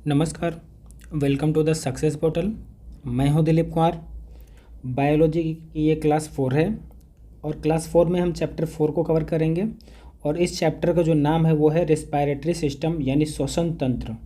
नमस्कार। Welcome to the success portal. मैं हूं दिलीप कुमार। बायोलॉजी की ये क्लास 4 है और क्लास 4 में हम चैप्टर 4 को कवर करेंगे और इस चैप्टर का जो नाम है वो है रेस्पिरेटरी सिस्टम यानी श्वसन तंत्र।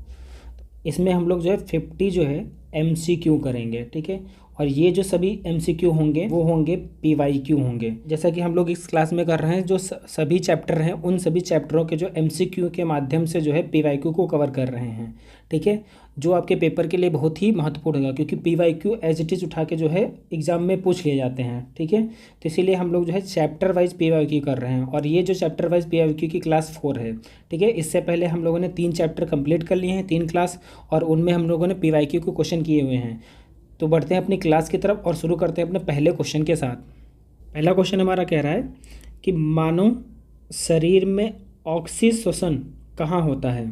इसमें हम लोग जो है 50 जो है MCQ करेंगे, ठीक है। और ये जो सभी MCQ होंगे वो होंगे PYQ होंगे। जैसा कि हम लोग इस क्लास में कर रहे हैं, जो सभी चैप्टर हैं उन सभी चैप्टरों के जो MCQ के माध्यम से जो है PYQ को कवर कर रहे हैं, ठीक है। जो आपके पेपर के लिए बहुत ही महत्वपूर्ण होगा, क्योंकि PYQ एज इट इज़ उठा के जो है एग्जाम में पूछ लिए जाते हैं, ठीक है। तो इसीलिए हम लोग जो है चैप्टर वाइज PYQ कर रहे हैं और ये जो चैप्टर वाइज PYQ की क्लास 4 है, ठीक है। इससे पहले हम लोगों ने 3 चैप्टर कंप्लीट कर लिए हैं, 3 क्लास, और उनमें हम लोगों ने PYQ को क्वेश्चन किए हुए हैं। तो बढ़ते हैं अपनी क्लास की तरफ और शुरू करते हैं अपने पहले क्वेश्चन के साथ। पहला क्वेश्चन हमारा कह रहा है कि मानव शरीर में ऑक्सीश्वसन कहाँ होता है।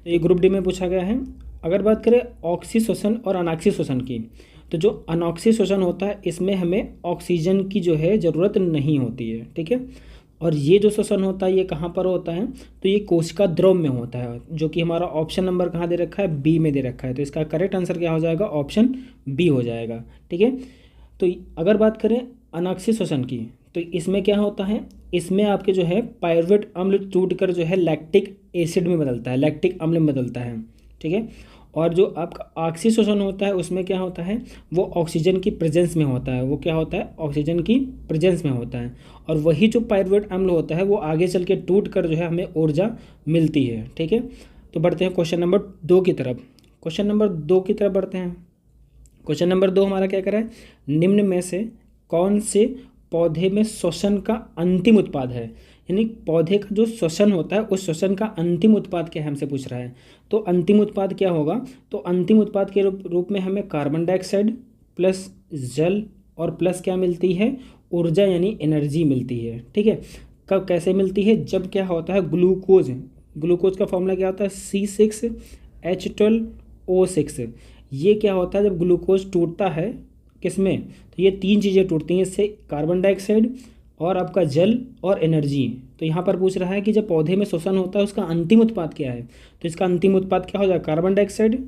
ये ग्रुप डी में पूछा गया है। अगर बात करें ऑक्सीश्वसन और अनॉक्सीश्वसन की, तो जो अनॉक्सीश्वसन होता है इसमें हमें ऑक्सीजन की जो है ज़रूरत नहीं होती है, ठीक है। और ये जो श्वसन होता है ये कहाँ पर होता है, तो ये कोशिका द्रव में होता है, जो कि हमारा ऑप्शन नंबर कहाँ दे रखा है, बी में दे रखा है। तो इसका करेक्ट आंसर क्या हो जाएगा, ऑप्शन बी हो जाएगा, ठीक है। तो अगर बात करें अनॉक्सी श्वसन की, तो इसमें क्या होता है, इसमें आपके जो है पायरुवेट अम्ल टूट कर जो है लैक्टिक एसिड में बदलता है, लैक्टिक अम्ल में बदलता है, ठीक है। और जो आपका ऑक्सी श्वसन होता है उसमें क्या होता है, वो ऑक्सीजन की प्रेजेंस में होता है, वो क्या होता है, ऑक्सीजन की प्रेजेंस में होता है। और वही जो पायरुवेट अम्ल होता है वो आगे चल के टूट कर जो है हमें ऊर्जा मिलती है, ठीक है। तो बढ़ते हैं क्वेश्चन नंबर 2 की तरफ। क्वेश्चन नंबर 2 की तरफ बढ़ते हैं। क्वेश्चन नंबर 2 हमारा क्या कर रहा है, निम्न में से कौन से पौधे में श्वसन का अंतिम उत्पाद है, यानी पौधे का जो श्वसन होता है उस श्वसन का अंतिम उत्पाद क्या है हमसे पूछ रहा है। तो अंतिम उत्पाद क्या होगा, तो अंतिम उत्पाद के रूप में हमें कार्बन डाइऑक्साइड प्लस जल और प्लस क्या मिलती है, ऊर्जा यानी एनर्जी मिलती है, ठीक है। कब कैसे मिलती है, जब क्या होता है ग्लूकोज, ग्लूकोज का फॉर्मूला क्या होता है C6H12O6। ये क्या होता है, जब ग्लूकोज टूटता है किसमें, तो ये 3 चीज़ें टूटती हैं इससे, कार्बन डाइऑक्साइड और आपका जल और एनर्जी। तो यहाँ पर पूछ रहा है कि जब पौधे में श्वसन होता है उसका अंतिम उत्पाद क्या है, तो इसका अंतिम उत्पाद क्या हो जाएगा, कार्बन डाइऑक्साइड,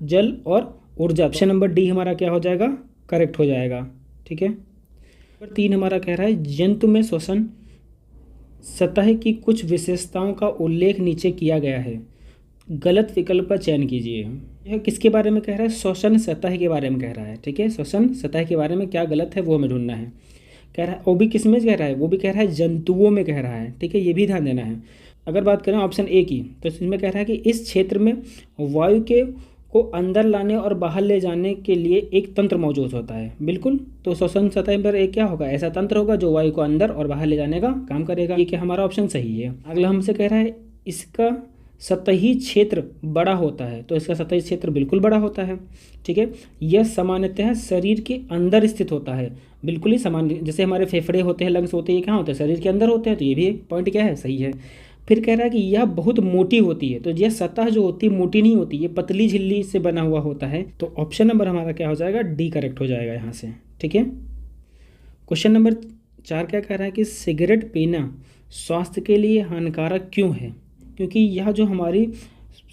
जल और ऊर्जा। ऑप्शन नंबर डी हमारा क्या हो जाएगा, करेक्ट हो जाएगा, ठीक है। नंबर 3 हमारा कह रहा है जंतु में श्वसन सतह की कुछ विशेषताओं का उल्लेख नीचे किया गया है, गलत विकल्प का चयन कीजिए। यह किसके बारे में कह रहा है, श्वसन सतह के बारे में कह रहा है, ठीक है। श्वसन सतह के बारे में क्या गलत है वो हमें ढूंढना है। कह रहा है वो भी किस में कह रहा है, वो भी कह रहा है जंतुओं में कह रहा है, ठीक है, ये भी ध्यान देना है। अगर बात करें ऑप्शन ए की, तो इसमें कह रहा है कि इस क्षेत्र में वायु के को अंदर लाने और बाहर ले जाने के लिए एक तंत्र मौजूद होता है। बिल्कुल, तो श्वसन सतह पर एक क्या होगा, ऐसा तंत्र होगा जो वायु को अंदर और बाहर ले जाने का काम करेगा। ये क्या हमारा ऑप्शन सही है। अगला हमसे कह रहा है इसका सतही क्षेत्र बड़ा होता है, तो इसका सतही क्षेत्र बिल्कुल बड़ा होता है, ठीक है। यह सामान्यतः शरीर के अंदर स्थित होता है, बिल्कुल ही सामान्य, जैसे हमारे फेफड़े होते हैं, लंग्स होते हैं, ये कहाँ होते हैं, शरीर के अंदर होते हैं। तो ये भी एक पॉइंट क्या है, सही है। फिर कह रहा है कि यह बहुत मोटी होती है, तो यह सतह जो होती है मोटी नहीं होती, ये पतली झिल्ली से बना हुआ होता है। तो ऑप्शन नंबर हमारा क्या हो जाएगा, डी करेक्ट हो जाएगा यहाँ से, ठीक है। क्वेश्चन नंबर 4 क्या कह रहा है कि सिगरेट पीना स्वास्थ्य के लिए हानिकारक क्यों है, क्योंकि यह जो हमारी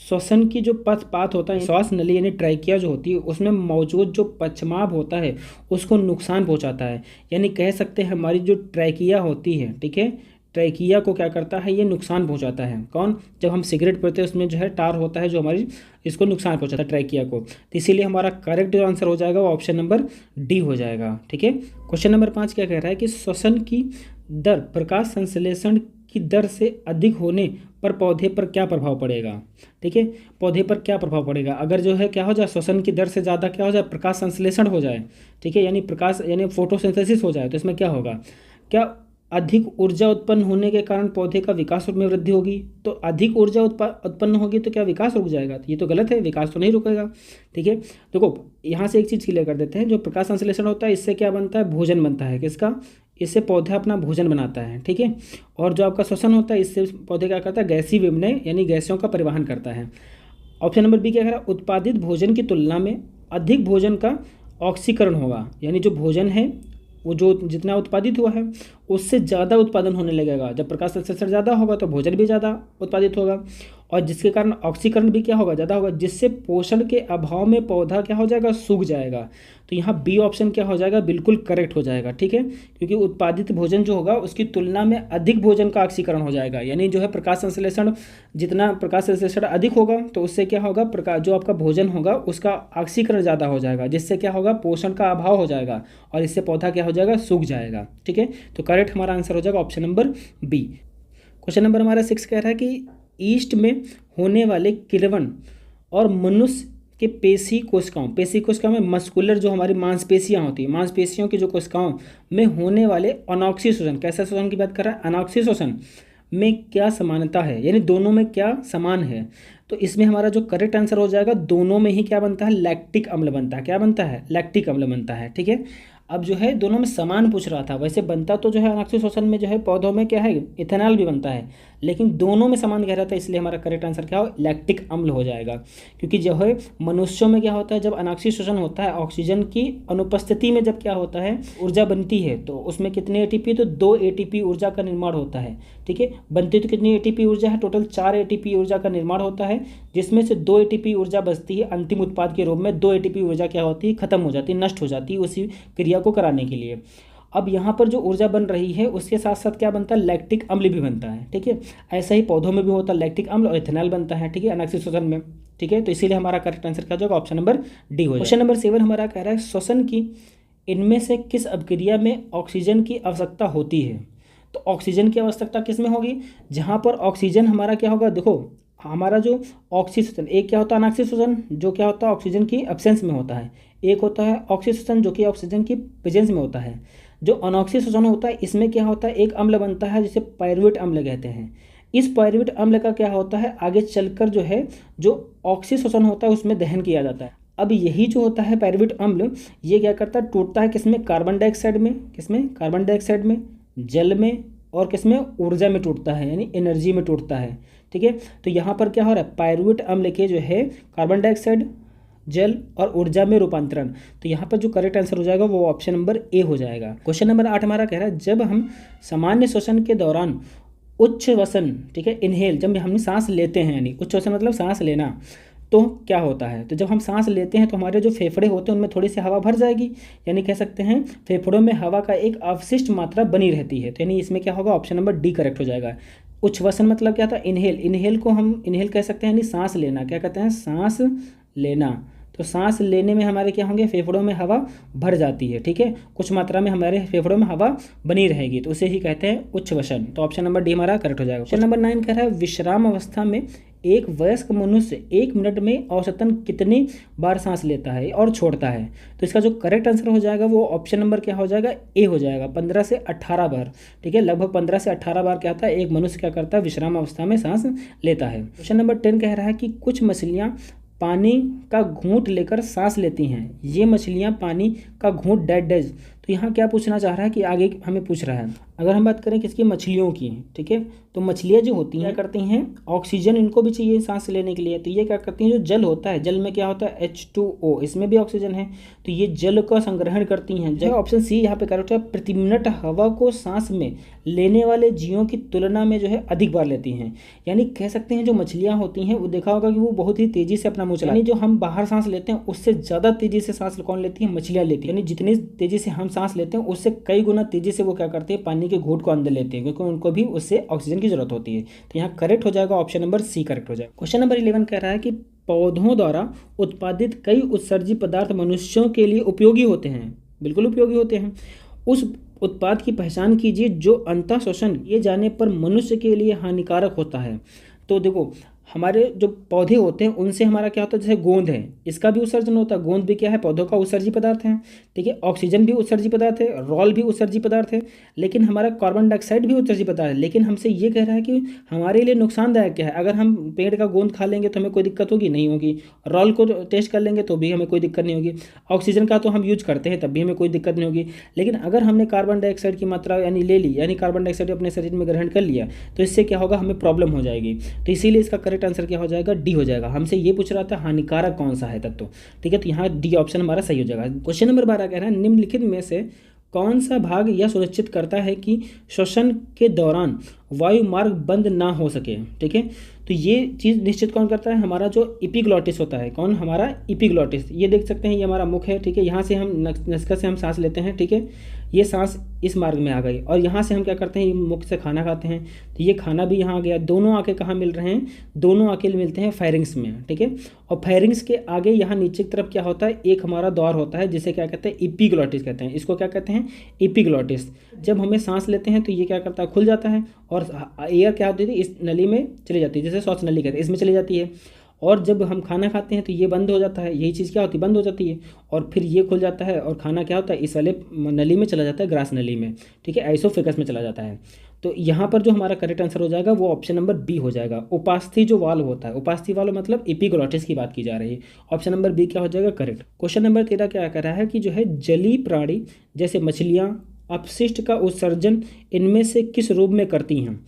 श्वसन की जो पाथ होता है, श्वास नली यानी ट्रैकिया जो होती है उसमें मौजूद जो पश्चमाभ होता है उसको नुकसान पहुंचाता है। यानी कह सकते हैं हमारी जो ट्रैकिया होती है, ठीक है, ट्रैकिया को क्या करता है, ये नुकसान पहुंचाता है। कौन, जब हम सिगरेट पीते हैं उसमें जो है टार होता है जो हमारी इसको नुकसान पहुंचाता है, ट्रैकिया को। तो इसीलिए हमारा करेक्ट जो आंसर हो जाएगा वो ऑप्शन नंबर डी हो जाएगा, ठीक है। क्वेश्चन नंबर 5 क्या कह रहा है कि श्वसन की दर प्रकाश संश्लेषण की दर से अधिक होने पर पौधे पर क्या प्रभाव पड़ेगा, ठीक है। पौधे पर क्या प्रभाव पड़ेगा, अगर जो है क्या हो जाए, श्वसन की दर से ज़्यादा क्या हो जाए, प्रकाश संश्लेषण हो जाए, ठीक है, यानी प्रकाश यानी फोटोसिंथेसिस हो जाए, तो इसमें क्या होगा, क्या अधिक ऊर्जा उत्पन्न होने के कारण पौधे का विकास में वृद्धि होगी। तो अधिक ऊर्जा उत्पन्न होगी तो क्या विकास रुक जाएगा, तो ये तो गलत है, विकास तो नहीं रुकेगा, ठीक है। देखो यहाँ से एक चीज़ क्लियर कर देते हैं, जो प्रकाश संश्लेषण होता है इससे क्या बनता है, भोजन बनता है, किसका, इससे पौधा अपना भोजन बनाता है, ठीक है। और जो आपका श्वसन होता है इससे पौधे क्या करता है, गैसीय विनिमय यानी गैसों का परिवहन करता है। ऑप्शन नंबर बी क्या कह रहा है, उत्पादित भोजन की तुलना में अधिक भोजन का ऑक्सीकरण होगा, यानी जो भोजन है वो जो जितना उत्पादित हुआ है उससे ज़्यादा उत्पादन होने लगेगा। जब प्रकाश संश्लेषण ज़्यादा होगा तो भोजन भी ज़्यादा उत्पादित होगा, और जिसके कारण ऑक्सीकरण भी क्या होगा, ज़्यादा होगा, जिससे पोषण के अभाव में पौधा क्या हो जाएगा, सूख जाएगा। तो यहाँ बी ऑप्शन क्या हो जाएगा, बिल्कुल करेक्ट हो जाएगा। ठीक है, क्योंकि उत्पादित भोजन जो होगा उसकी तुलना में अधिक भोजन का ऑक्सीकरण हो जाएगा, यानी जो है प्रकाश संश्लेषण, जितना प्रकाश संश्लेषण अधिक होगा तो उससे क्या होगा, प्रकाश जो आपका भोजन होगा उसका ऑक्सीकरण ज़्यादा हो जाएगा, जिससे क्या होगा, पोषण का अभाव हो जाएगा और इससे पौधा क्या हो जाएगा, सूख जाएगा। ठीक है, तो करेक्ट हमारा आंसर हो जाएगा option number B. Question number हमारा 6 कह रहा है कि ईस्ट में होने वाले किण्वन और मनुष्य के पेशी कोशिकाओं में मस्कुलर जो हमारी मांसपेशियां होती हैं, मांसपेशियों की जो कोशिकाओं में होने वाले अनॉक्सी शोषण, कैसा शोषण की बात कर रहा है, अनॉक्सी शोषण में क्या समानता है, यानी दोनों में क्या समान है। तो इसमें हमारा जो करेक्ट आंसर हो जाएगा, दोनों में ही क्या बनता है, लैक्टिक अम्ल बनता है। क्या बनता है, लैक्टिक अम्ल बनता है। ठीक है, अब जो है दोनों में समान पूछ रहा था, वैसे बनता तो जो है अनॉक्सी शोषण में जो है पौधों में क्या है, इथेनॉल भी बनता है, लेकिन दोनों में समान कह रहा था, इसलिए हमारा करेक्ट आंसर क्या हो, लैक्टिक अम्ल हो जाएगा। क्योंकि जो है मनुष्यों में क्या होता है, जब अनॉक्सी शोषण होता है, ऑक्सीजन की अनुपस्थिति में जब क्या होता है, ऊर्जा बनती है, तो उसमें कितने एटीपी, तो 2 एटीपी ऊर्जा का निर्माण होता है। ठीक है, बनती तो कितनी एटीपी ऊर्जा है, टोटल 4 एटीपी ऊर्जा का निर्माण होता है, जिसमें से 2 एटीपी ऊर्जा बचती है अंतिम उत्पाद के रूप में, 2 एटीपी ऊर्जा क्या होती है, खत्म हो जाती है, नष्ट हो जाती है उसी क्रिया को कराने के लिए। अब यहाँ पर जो ऊर्जा बन रही है उसके साथ साथ क्या बनता है, लैक्टिक अम्ल भी बनता है। ठीक है, ऐसा ही पौधों में भी होता है, लैक्टिक अम्ल और इथेनॉल बनता है। ठीक है, अनॉक्सी शोषण में। ठीक है, तो इसीलिए हमारा करेक्ट आंसर क्या होगा, ऑप्शन नंबर डी हो जाएगा। क्वेश्चन नंबर 7 हमारा कह रहा है श्वसन की इनमें से किस अभिक्रिया में ऑक्सीजन की आवश्यकता होती है। तो ऑक्सीजन की आवश्यकता किस में होगी, जहाँ पर ऑक्सीजन हमारा क्या होगा, देखो हमारा जो ऑक्सीजन, एक क्या होता है अनॉक्सी शोषण, जो क्या होता है ऑक्सीजन की एब्सेंस में होता है, एक होता है ऑक्सी शोषण जो कि ऑक्सीजन की प्रेजेंस में होता है। जो अनॉक्सी शोषण होता है इसमें क्या होता है, एक अम्ल बनता है जिसे पायरुवेट अम्ल कहते हैं। इस पायरुवेट अम्ल का क्या होता है, आगे चलकर जो है जो ऑक्सी शोषण होता है उसमें दहन किया जाता है। अब यही जो होता है पायरुवेट अम्ल, ये क्या करता है, टूटता है किसमें, कार्बन डाइऑक्साइड में, किसमें, कार्बन डाइऑक्साइड में, जल में, और किसमें, ऊर्जा में टूटता है, यानी एनर्जी में टूटता है। ठीक है, तो यहाँ पर क्या हो रहा है, पायरुवेट अम्ल के जो है कार्बन डाइऑक्साइड, जल और ऊर्जा में रूपांतरण। तो यहाँ पर जो करेक्ट आंसर हो जाएगा वो ऑप्शन नंबर ए हो जाएगा। क्वेश्चन नंबर 8 हमारा कह रहा है जब हम सामान्य श्वसन के दौरान उच्च वसन, ठीक है, इनहेल, जब हम सांस लेते हैं, यानी उच्च वसन मतलब सांस लेना, तो क्या होता है, तो जब हम सांस लेते हैं तो हमारे जो फेफड़े होते हैं उनमें थोड़ी सी हवा भर जाएगी, यानी कह सकते हैं फेफड़ों में हवा का एक अवशिष्ट मात्रा बनी रहती है। तो यानी इसमें क्या होगा, ऑप्शन नंबर डी करेक्ट हो जाएगा। उच्छ्वसन मतलब क्या था, इनहेल, इनहेल को हम इनहेल कह सकते हैं, यानी सांस लेना, क्या कहते हैं, सांस लेना। तो सांस लेने में हमारे क्या होंगे, फेफड़ों में हवा भर जाती है। ठीक है, कुछ मात्रा में हमारे फेफड़ों में हवा बनी रहेगी, तो उसे ही कहते हैं उच्छ्वसन। तो ऑप्शन नंबर डी हमारा करेक्ट हो जाएगा। क्वेश्चन नंबर 9 कह रहा है विश्राम अवस्था में एक वयस्क मनुष्य 1 मिनट में औसतन कितनी बार सांस लेता है और छोड़ता है। तो इसका जो करेक्ट आंसर हो जाएगा वो ऑप्शन नंबर क्या हो जाएगा, ए हो जाएगा, 15 से 18 बार। ठीक है, लगभग 15 से 18 बार क्या होता है, एक मनुष्य क्या करता है, विश्राम अवस्था में सांस लेता है। क्वेश्चन नंबर 10 कह रहा है कि कुछ मछलियाँ पानी का घूंट लेकर सांस लेती हैं, ये मछलियाँ पानी का घूंट डैड डैज। तो यहाँ क्या पूछना चाह रहा है कि आगे हमें पूछ रहा है, अगर हम बात करें किसकी, मछलियों की। ठीक है, तो मछलियाँ जो होती हैं क्या करती हैं, ऑक्सीजन इनको भी चाहिए सांस लेने के लिए, तो ये क्या करती हैं, जो जल होता है, जल में क्या होता है H2O, इसमें भी ऑक्सीजन है, तो ये जल का संग्रहण करती हैं। जो ऑप्शन सी यहाँ पे करेक्ट है, प्रति मिनट हवा को सांस में लेने वाले जीवों की तुलना में जो है अधिक बार लेती हैं। यानी कह सकते हैं जो मछलियाँ होती हैं वो देखा होगा कि वो बहुत ही तेज़ी से अपना मुँह चलाती हैं, जो हम बाहर सांस लेते हैं उससे ज़्यादा तेज़ी से सांस कौन लेती है, मछलियाँ लेती हैं। यानी जितनी तेज़ी से हम सांस लेते हैं उससे कई गुना तेज़ी से वो क्या करते हैं, पानी के घूंट को अंदर लेते हैं, क्योंकि उनको भी उससे ऑक्सीजन की जरूरत होती है। तो यहाँ करेक्ट हो जाएगा, ऑप्शन नंबर सी करेक्ट हो जाएगा। क्वेश्चन नंबर 11 कह रहा है कि पौधों द्वारा उत्पादित कई उत्सर्जी पदार्थ मनुष्यों के लिए उपयोगी होते हैं, बिल्कुल उपयोगी होते हैं। उस उत्पाद की पहचान कीजिए जो अंतः शोषण किए जाने पर मनुष्य के लिए हानिकारक होता है। तो देखो हमारे जो पौधे होते हैं उनसे हमारा क्या होता है, जैसे गोंद है, इसका भी उत्सर्जन होता है, गोंद भी क्या है, पौधों का उत्सर्जी पदार्थ है। ठीक है, ऑक्सीजन भी उत्सर्जी पदार्थ है, रॉल भी उत्सर्जी पदार्थ है, लेकिन हमारा कार्बन डाइऑक्साइड भी उत्सर्जी पदार्थ है। लेकिन हमसे ये कह रहा है कि हमारे लिए नुकसानदायक क्या है, अगर हम पेड़ का गोंद खा लेंगे तो हमें कोई दिक्कत होगी, नहीं होगी। रॉल को टेस्ट कर लेंगे तो भी हमें कोई दिक्कत नहीं होगी। ऑक्सीजन का तो हम यूज करते हैं तब भी हमें कोई दिक्कत नहीं होगी। लेकिन अगर हमने कार्बन डाइऑक्साइड की मात्रा यानी ले ली, यानी कार्बन डाइऑक्साइड अपने शरीर में ग्रहण कर लिया, तो इससे क्या होगा, हमें प्रॉब्लम हो जाएगी। तो इसीलिए इसका करेक्ट आंसर क्या हो जाएगा, डी हो जाएगा। हमसे ये पूछ रहा था हानिकारक कौन सा है तत्व। ठीक है, तो यहाँ डी ऑप्शन हमारा सही हो जाएगा। क्वेश्चन नंबर 12 कह रहा है निम्नलिखित में से कौन सा भाग यह सुनिश्चित करता है कि श्वसन के दौरान वायु मार्ग बंद ना हो सके? ठीक है, तो ये चीज़ निश्चित कौन करता है? हमारा जो एपिग्लॉटिस होता है। कौन? हमारा एपिग्लॉटिस। ये देख सकते हैं, ये हमारा मुख है। ठीक है, यहाँ से हम नसका से हम सांस लेते हैं। ठीक है, ये सांस इस मार्ग में आ गई और यहाँ से हम क्या करते हैं, ये मुख से खाना खाते हैं, तो ये खाना भी यहाँ आ गया। दोनों आके कहाँ मिल रहे हैं? दोनों आके मिलते हैं फेरिंग्स में। ठीक है, और फेरिंग्स के आगे यहाँ नीचे की तरफ क्या होता है? एक हमारा द्वार होता है जिसे क्या कहते हैं? एपिग्लॉटिस कहते हैं। इसको क्या कहते हैं? एपिग्लॉटिस। जब हमें सांस लेते हैं तो ये क्या करता है? खुल जाता है और एयर क्या होती थी? इस नली में चली जाती है, जैसे श्वास नली कहते हैं, इसमें चली जाती है। और जब हम खाना खाते हैं तो ये बंद हो जाता है, यही चीज़ क्या होती है? बंद हो जाती है। और फिर ये खुल जाता है और खाना क्या होता है? इस वाले नली में चला जाता है, ग्रास नली में। ठीक है, एसोफेगस में चला जाता है। तो यहाँ पर जो हमारा करेक्ट आंसर हो जाएगा वो ऑप्शन नंबर बी हो जाएगा। उपास्थि जो वाल्व होता है, उपास्थि वाल्व मतलब एपिग्लॉटिस की बात की जा रही है। ऑप्शन नंबर बी क्या हो जाएगा? करेक्ट। क्वेश्चन नंबर 13 क्या कह रहा है कि जो है जलीय प्राणी जैसे मछलियाँ अपशिष्ट का उत्सर्जन इनमें से किस रूप में करती हैं?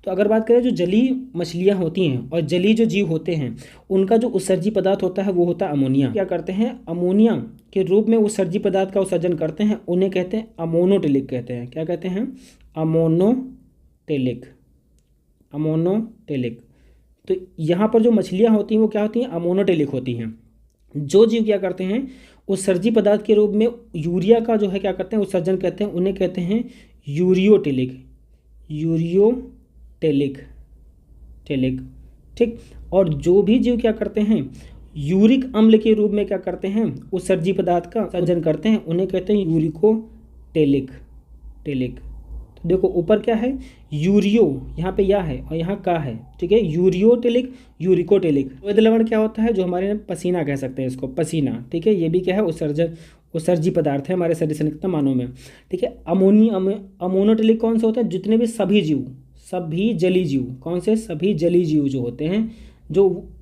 तो अगर बात करें जो जलीय मछलियाँ होती हैं और जलीय जो जीव होते हैं, उनका जो उत्सर्जी पदार्थ होता है वो होता है अमोनिया। क्या करते हैं? अमोनिया के रूप में उत्सर्जी पदार्थ का उत्सर्जन करते हैं, उन्हें कहते हैं अमोनोटेलिक कहते हैं। क्या कहते हैं? अमोनोटेलिक। अमोनोटेलिक। तो यहाँ पर जो मछलियाँ होती हैं वो क्या होती हैं? अमोनोटेलिक होती हैं। जो जीव क्या करते हैं? उत्सर्जी पदार्थ के रूप में यूरिया का जो है क्या करते हैं? उत्सर्जन करते हैं, उन्हें कहते हैं यूरियोटेलिक। यूरियोटेलिक। ठीक। और जो भी जीव क्या करते हैं? यूरिक अम्ल के रूप में क्या करते हैं? उत्सर्जी पदार्थ का उत्सर्जन करते हैं, उन्हें कहते हैं यूरिकोटेलिक। तो देखो ऊपर क्या है? यूरियो, यहाँ पे या है और यहाँ का है। ठीक है, यूरियोटेलिक, यूरिकोटेलिक। स्वेद लवण क्या होता है? जो हमारे पसीना कह सकते हैं इसको, पसीना। ठीक है, ये भी क्या है? उत्सर्जी पदार्थ है हमारे शरीर से निकलता मानव में। ठीक है, अमोनोटेलिक कौन सा होता है? जितने भी सभी जलीय जीव, कौन से? सभी जलीय जीव जो होते हैं,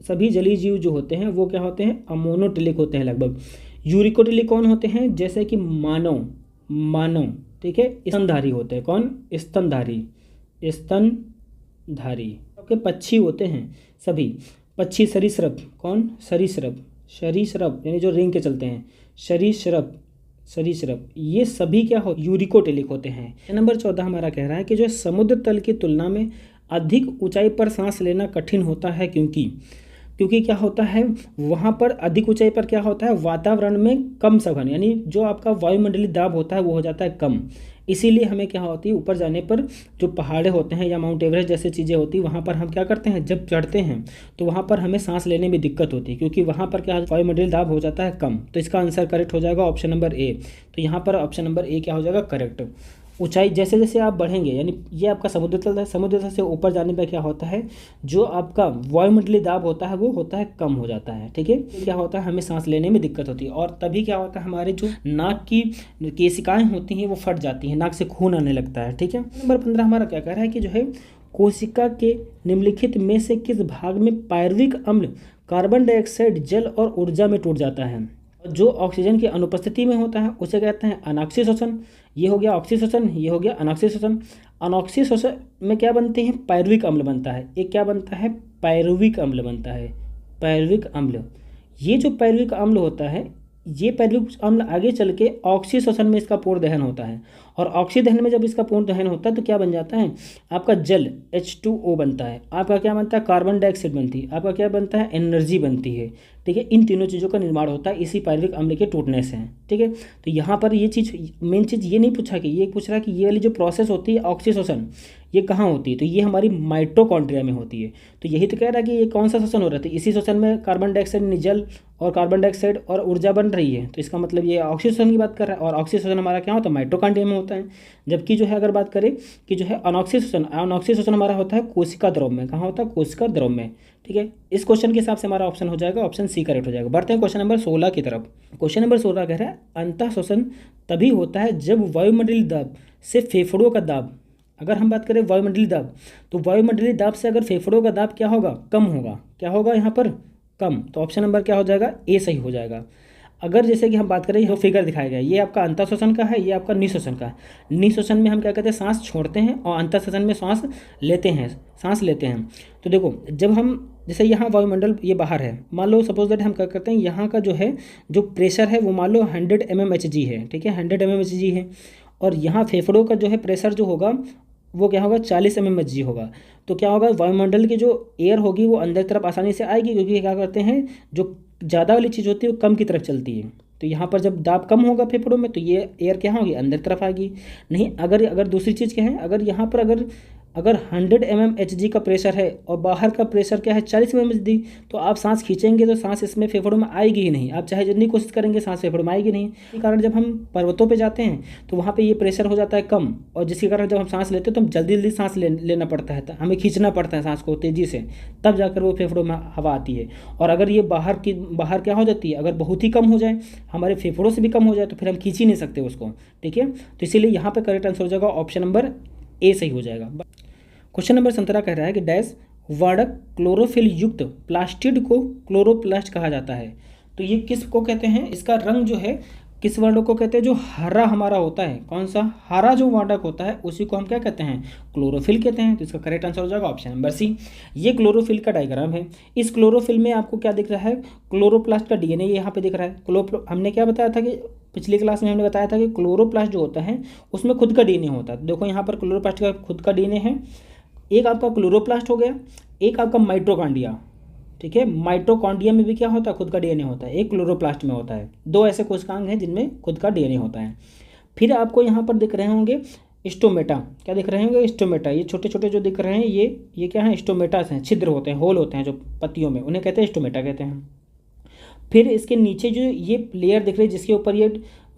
सभी जलीय जीव जो होते हैं वो क्या होते हैं? अमोनोटेलिक होते हैं लगभग। यूरिकोटेलिक कौन होते हैं? जैसे कि मानव। ठीक है, स्तनधारी होते हैं। कौन? स्तनधारी। ओके, पक्षी होते हैं सभी। पक्षी सरीसृप। कौन? सरीसृप यानी जो रेंग के चलते हैं, सरीसृप। ये सभी क्या हो? यूरिकोटेलिक होते हैं। नंबर 14 हमारा कह रहा है कि जो समुद्र तल की तुलना में अधिक ऊंचाई पर सांस लेना कठिन होता है क्योंकि क्या होता है? वहाँ पर अधिक ऊंचाई पर क्या होता है? वातावरण में कम सघन, यानी जो आपका वायुमंडलीय दाब होता है वो हो जाता है कम। इसीलिए हमें क्या होती है? ऊपर जाने पर जो पहाड़े होते हैं या माउंट एवरेस्ट जैसे चीज़ें होती हैं, वहाँ पर हम क्या करते हैं? जब चढ़ते हैं तो वहाँ पर हमें सांस लेने में दिक्कत होती है, क्योंकि वहाँ पर क्या वायुमंडलीय दाब हो जाता है कम। तो इसका आंसर करेक्ट हो जाएगा ऑप्शन नंबर ए। तो यहाँ पर ऑप्शन नंबर ए क्या हो जाएगा? करेक्ट। ऊंचाई जैसे जैसे आप बढ़ेंगे, यानी ये आपका समुद्र तल है, समुद्र तल से ऊपर जाने पर क्या होता है? जो आपका वायुमंडलीय दाब होता है वो होता है कम हो जाता है। ठीक है, क्या होता है? हमें सांस लेने में दिक्कत होती है और तभी क्या होता है? हमारे जो नाक की केशिकाएं होती हैं वो फट जाती हैं, नाक से खून आने लगता है। ठीक है, नंबर 15 हमारा क्या कह रहा है कि जो है कोशिका के निम्नलिखित में से किस भाग में पायरुविक अम्ल कार्बन डाइऑक्साइड, जल और ऊर्जा में टूट जाता है? जो ऑक्सीजन की अनुपस्थिति में होता है उसे कहते हैं अनाक्सीय शोषण। ये हो गया ऑक्सीय शोषण, ये हो गया अनाक्सीय शोषण। अनाक्सीय शोषण में क्या बनते हैं? पायरुविक अम्ल बनता है। एक क्या बनता है? पायरुविक अम्ल बनता है। पायरुविक अम्ल, ये जो पायरुविक अम्ल होता है, ये पायरुविक अम्ल आगे चल के ऑक्सीय शोषण में इसका पूर्ण दहन होता है, और ऑक्सीय दहन में जब इसका पूर्ण दहन होता है तो क्या बन जाता है? आपका जल H2O बनता है, आपका क्या बनता है? कार्बन डाइऑक्साइड बनती है, आपका क्या बनता है? एनर्जी बनती है। ठीक है, इन तीनों चीज़ों का निर्माण होता है इसी पायरुविक अम्ल के टूटने से। ठीक है, तो यहाँ पर ये चीज़, मेन चीज़ ये नहीं पूछा कि ये पूछ रहा है कि ये वाली जो प्रोसेस होती है ऑक्सीय शोषण, ये कहाँ होती है? तो ये हमारी माइटोकॉन्ड्रिया में होती है। तो यही तो कह रहा है कि ये कौन सा शोषण हो रहा है? इसी शोषण में कार्बन डाइऑक्साइड, जल और कार्बन डाइऑक्साइड और ऊर्जा बन रही है, तो इसका मतलब ये ऑक्सीय शोषण की बात कर रहा है। और ऑक्सीय शोषण हमारा क्या होता है? माइटोकॉन्ड्रिया में होता है। जबकि जो है अगर बात करें कि जो है अनॉक्सीय शोषण हमारा होता है कोशिका द्रव में। कहाँ होता है? कोशिका द्रव में। ठीक है, इस क्वेश्चन के हिसाब से हमारा ऑप्शन हो जाएगा ऑप्शन सी करेक्ट हो जाएगा। बढ़ते हैं क्वेश्चन नंबर 16 की तरफ। क्वेश्चन नंबर 16 कह रहा है अंतः शोषण तभी होता है जब वायुमंडलीय दाब से फेफड़ों का दाब, अगर हम बात करें वायुमंडलीय दाब, तो वायुमंडलीय दाब से अगर फेफड़ों का दाब क्या होगा? कम होगा। क्या होगा यहाँ पर? कम। तो ऑप्शन नंबर क्या हो जाएगा? ए सही हो जाएगा। अगर जैसे कि हम बात करें, जो फिगर दिखाया गया है ये आपका अंतः शोषण का है, ये आपका निःशोषण का है। निःशोषण में हम क्या कहते हैं? सांस छोड़ते हैं, और अंतः शोषण में सांस लेते हैं। तो देखो, जब हम जैसे यहाँ वायुमंडल ये बाहर है, मान लो सपोज दैट हम क्या करते हैं, यहाँ का जो है जो प्रेशर है वो मान लो 100 mmHg है। ठीक है, 100 mmHg है, और यहाँ फेफड़ों का जो है प्रेशर जो होगा वो क्या होगा 40 mmHg होगा। तो क्या होगा, वायुमंडल की जो एयर होगी वो अंदर तरफ आसानी से आएगी, क्योंकि क्या करते हैं जो ज़्यादा वाली चीज़ होती है वो कम की तरफ चलती है। तो यहाँ पर जब दाब कम होगा फेफड़ों में तो ये एयर क्या होगी, अंदर तरफ आएगी। नहीं, अगर दूसरी चीज़ क्या है, अगर यहाँ पर अगर 100 mmHg का प्रेशर है और बाहर का प्रेशर क्या है 40 mmHg, तो आप सांस खींचेंगे तो सांस इसमें फेफड़ों में आएगी ही नहीं। आप चाहे जितनी कोशिश करेंगे सांस फेफड़ों में आएगी नहीं। इसी कारण जब हम पर्वतों पे जाते हैं तो वहाँ पे ये प्रेशर हो जाता है कम, और जिसके कारण जब हम सांस लेते हैं तो हम जल्दी जल्दी सांस लेना पड़ता है, हमें खींचना पड़ता है सांस को तेज़ी से, तब जाकर वो फेफड़ों में हवा आती है। और अगर ये बाहर क्या हो जाती है, अगर बहुत ही कम हो जाए, हमारे फेफड़ों से भी कम हो जाए, तो फिर हम खींच ही नहीं सकते उसको। ठीक है, तो इसीलिए यहाँ पर करेक्ट आंसर हो जाएगा ऑप्शन नंबर ए सही हो जाएगा। क्वेश्चन नंबर 17 कह रहा है कि डैश वर्णक क्लोरोफिल युक्त प्लास्टिड को क्लोरोप्लास्ट कहा जाता है। तो ये किस को कहते हैं, इसका रंग जो है किस वर्णक को कहते हैं, जो हरा हमारा होता है, कौन सा हरा जो वर्णक होता है उसी को हम क्या कहते हैं, क्लोरोफिल कहते हैं। तो इसका करेक्ट आंसर हो जाएगा ऑप्शन नंबर सी। ये क्लोरोफिल का डायग्राम है। इस क्लोरोफिल में आपको क्या दिख रहा है, क्लोरोप्लास्ट का डीएनए यहाँ पे दिख रहा है। हमने क्या बताया था कि पिछली क्लास में हमने बताया था कि क्लोरोप्लास्ट जो होता है उसमें खुद का डीएनए होता है। देखो यहाँ पर क्लोरोप्लास्ट का खुद का डीएनए है, एक आपका क्लोरोप्लास्ट हो गया, एक आपका माइटोकॉन्ड्रिया। ठीक है, माइटोकॉन्ड्रिया में भी क्या होता है, खुद का डीएनए होता है, एक क्लोरोप्लास्ट में होता है। दो ऐसे कोशिकांग हैं जिनमें खुद का डीएनए होता है। फिर आपको यहाँ पर दिख रहे होंगे स्टोमेटा, क्या दिख रहे होंगे, स्टोमेटा। ये छोटे छोटे जो दिख रहे हैं ये क्या है, स्टोमेटास हैं, छिद्र होते हैं, होल होते हैं जो पत्तियों में, उन्हें कहते हैं स्टोमेटा कहते हैं। फिर इसके नीचे जो ये लेयर दिख रही है जिसके ऊपर ये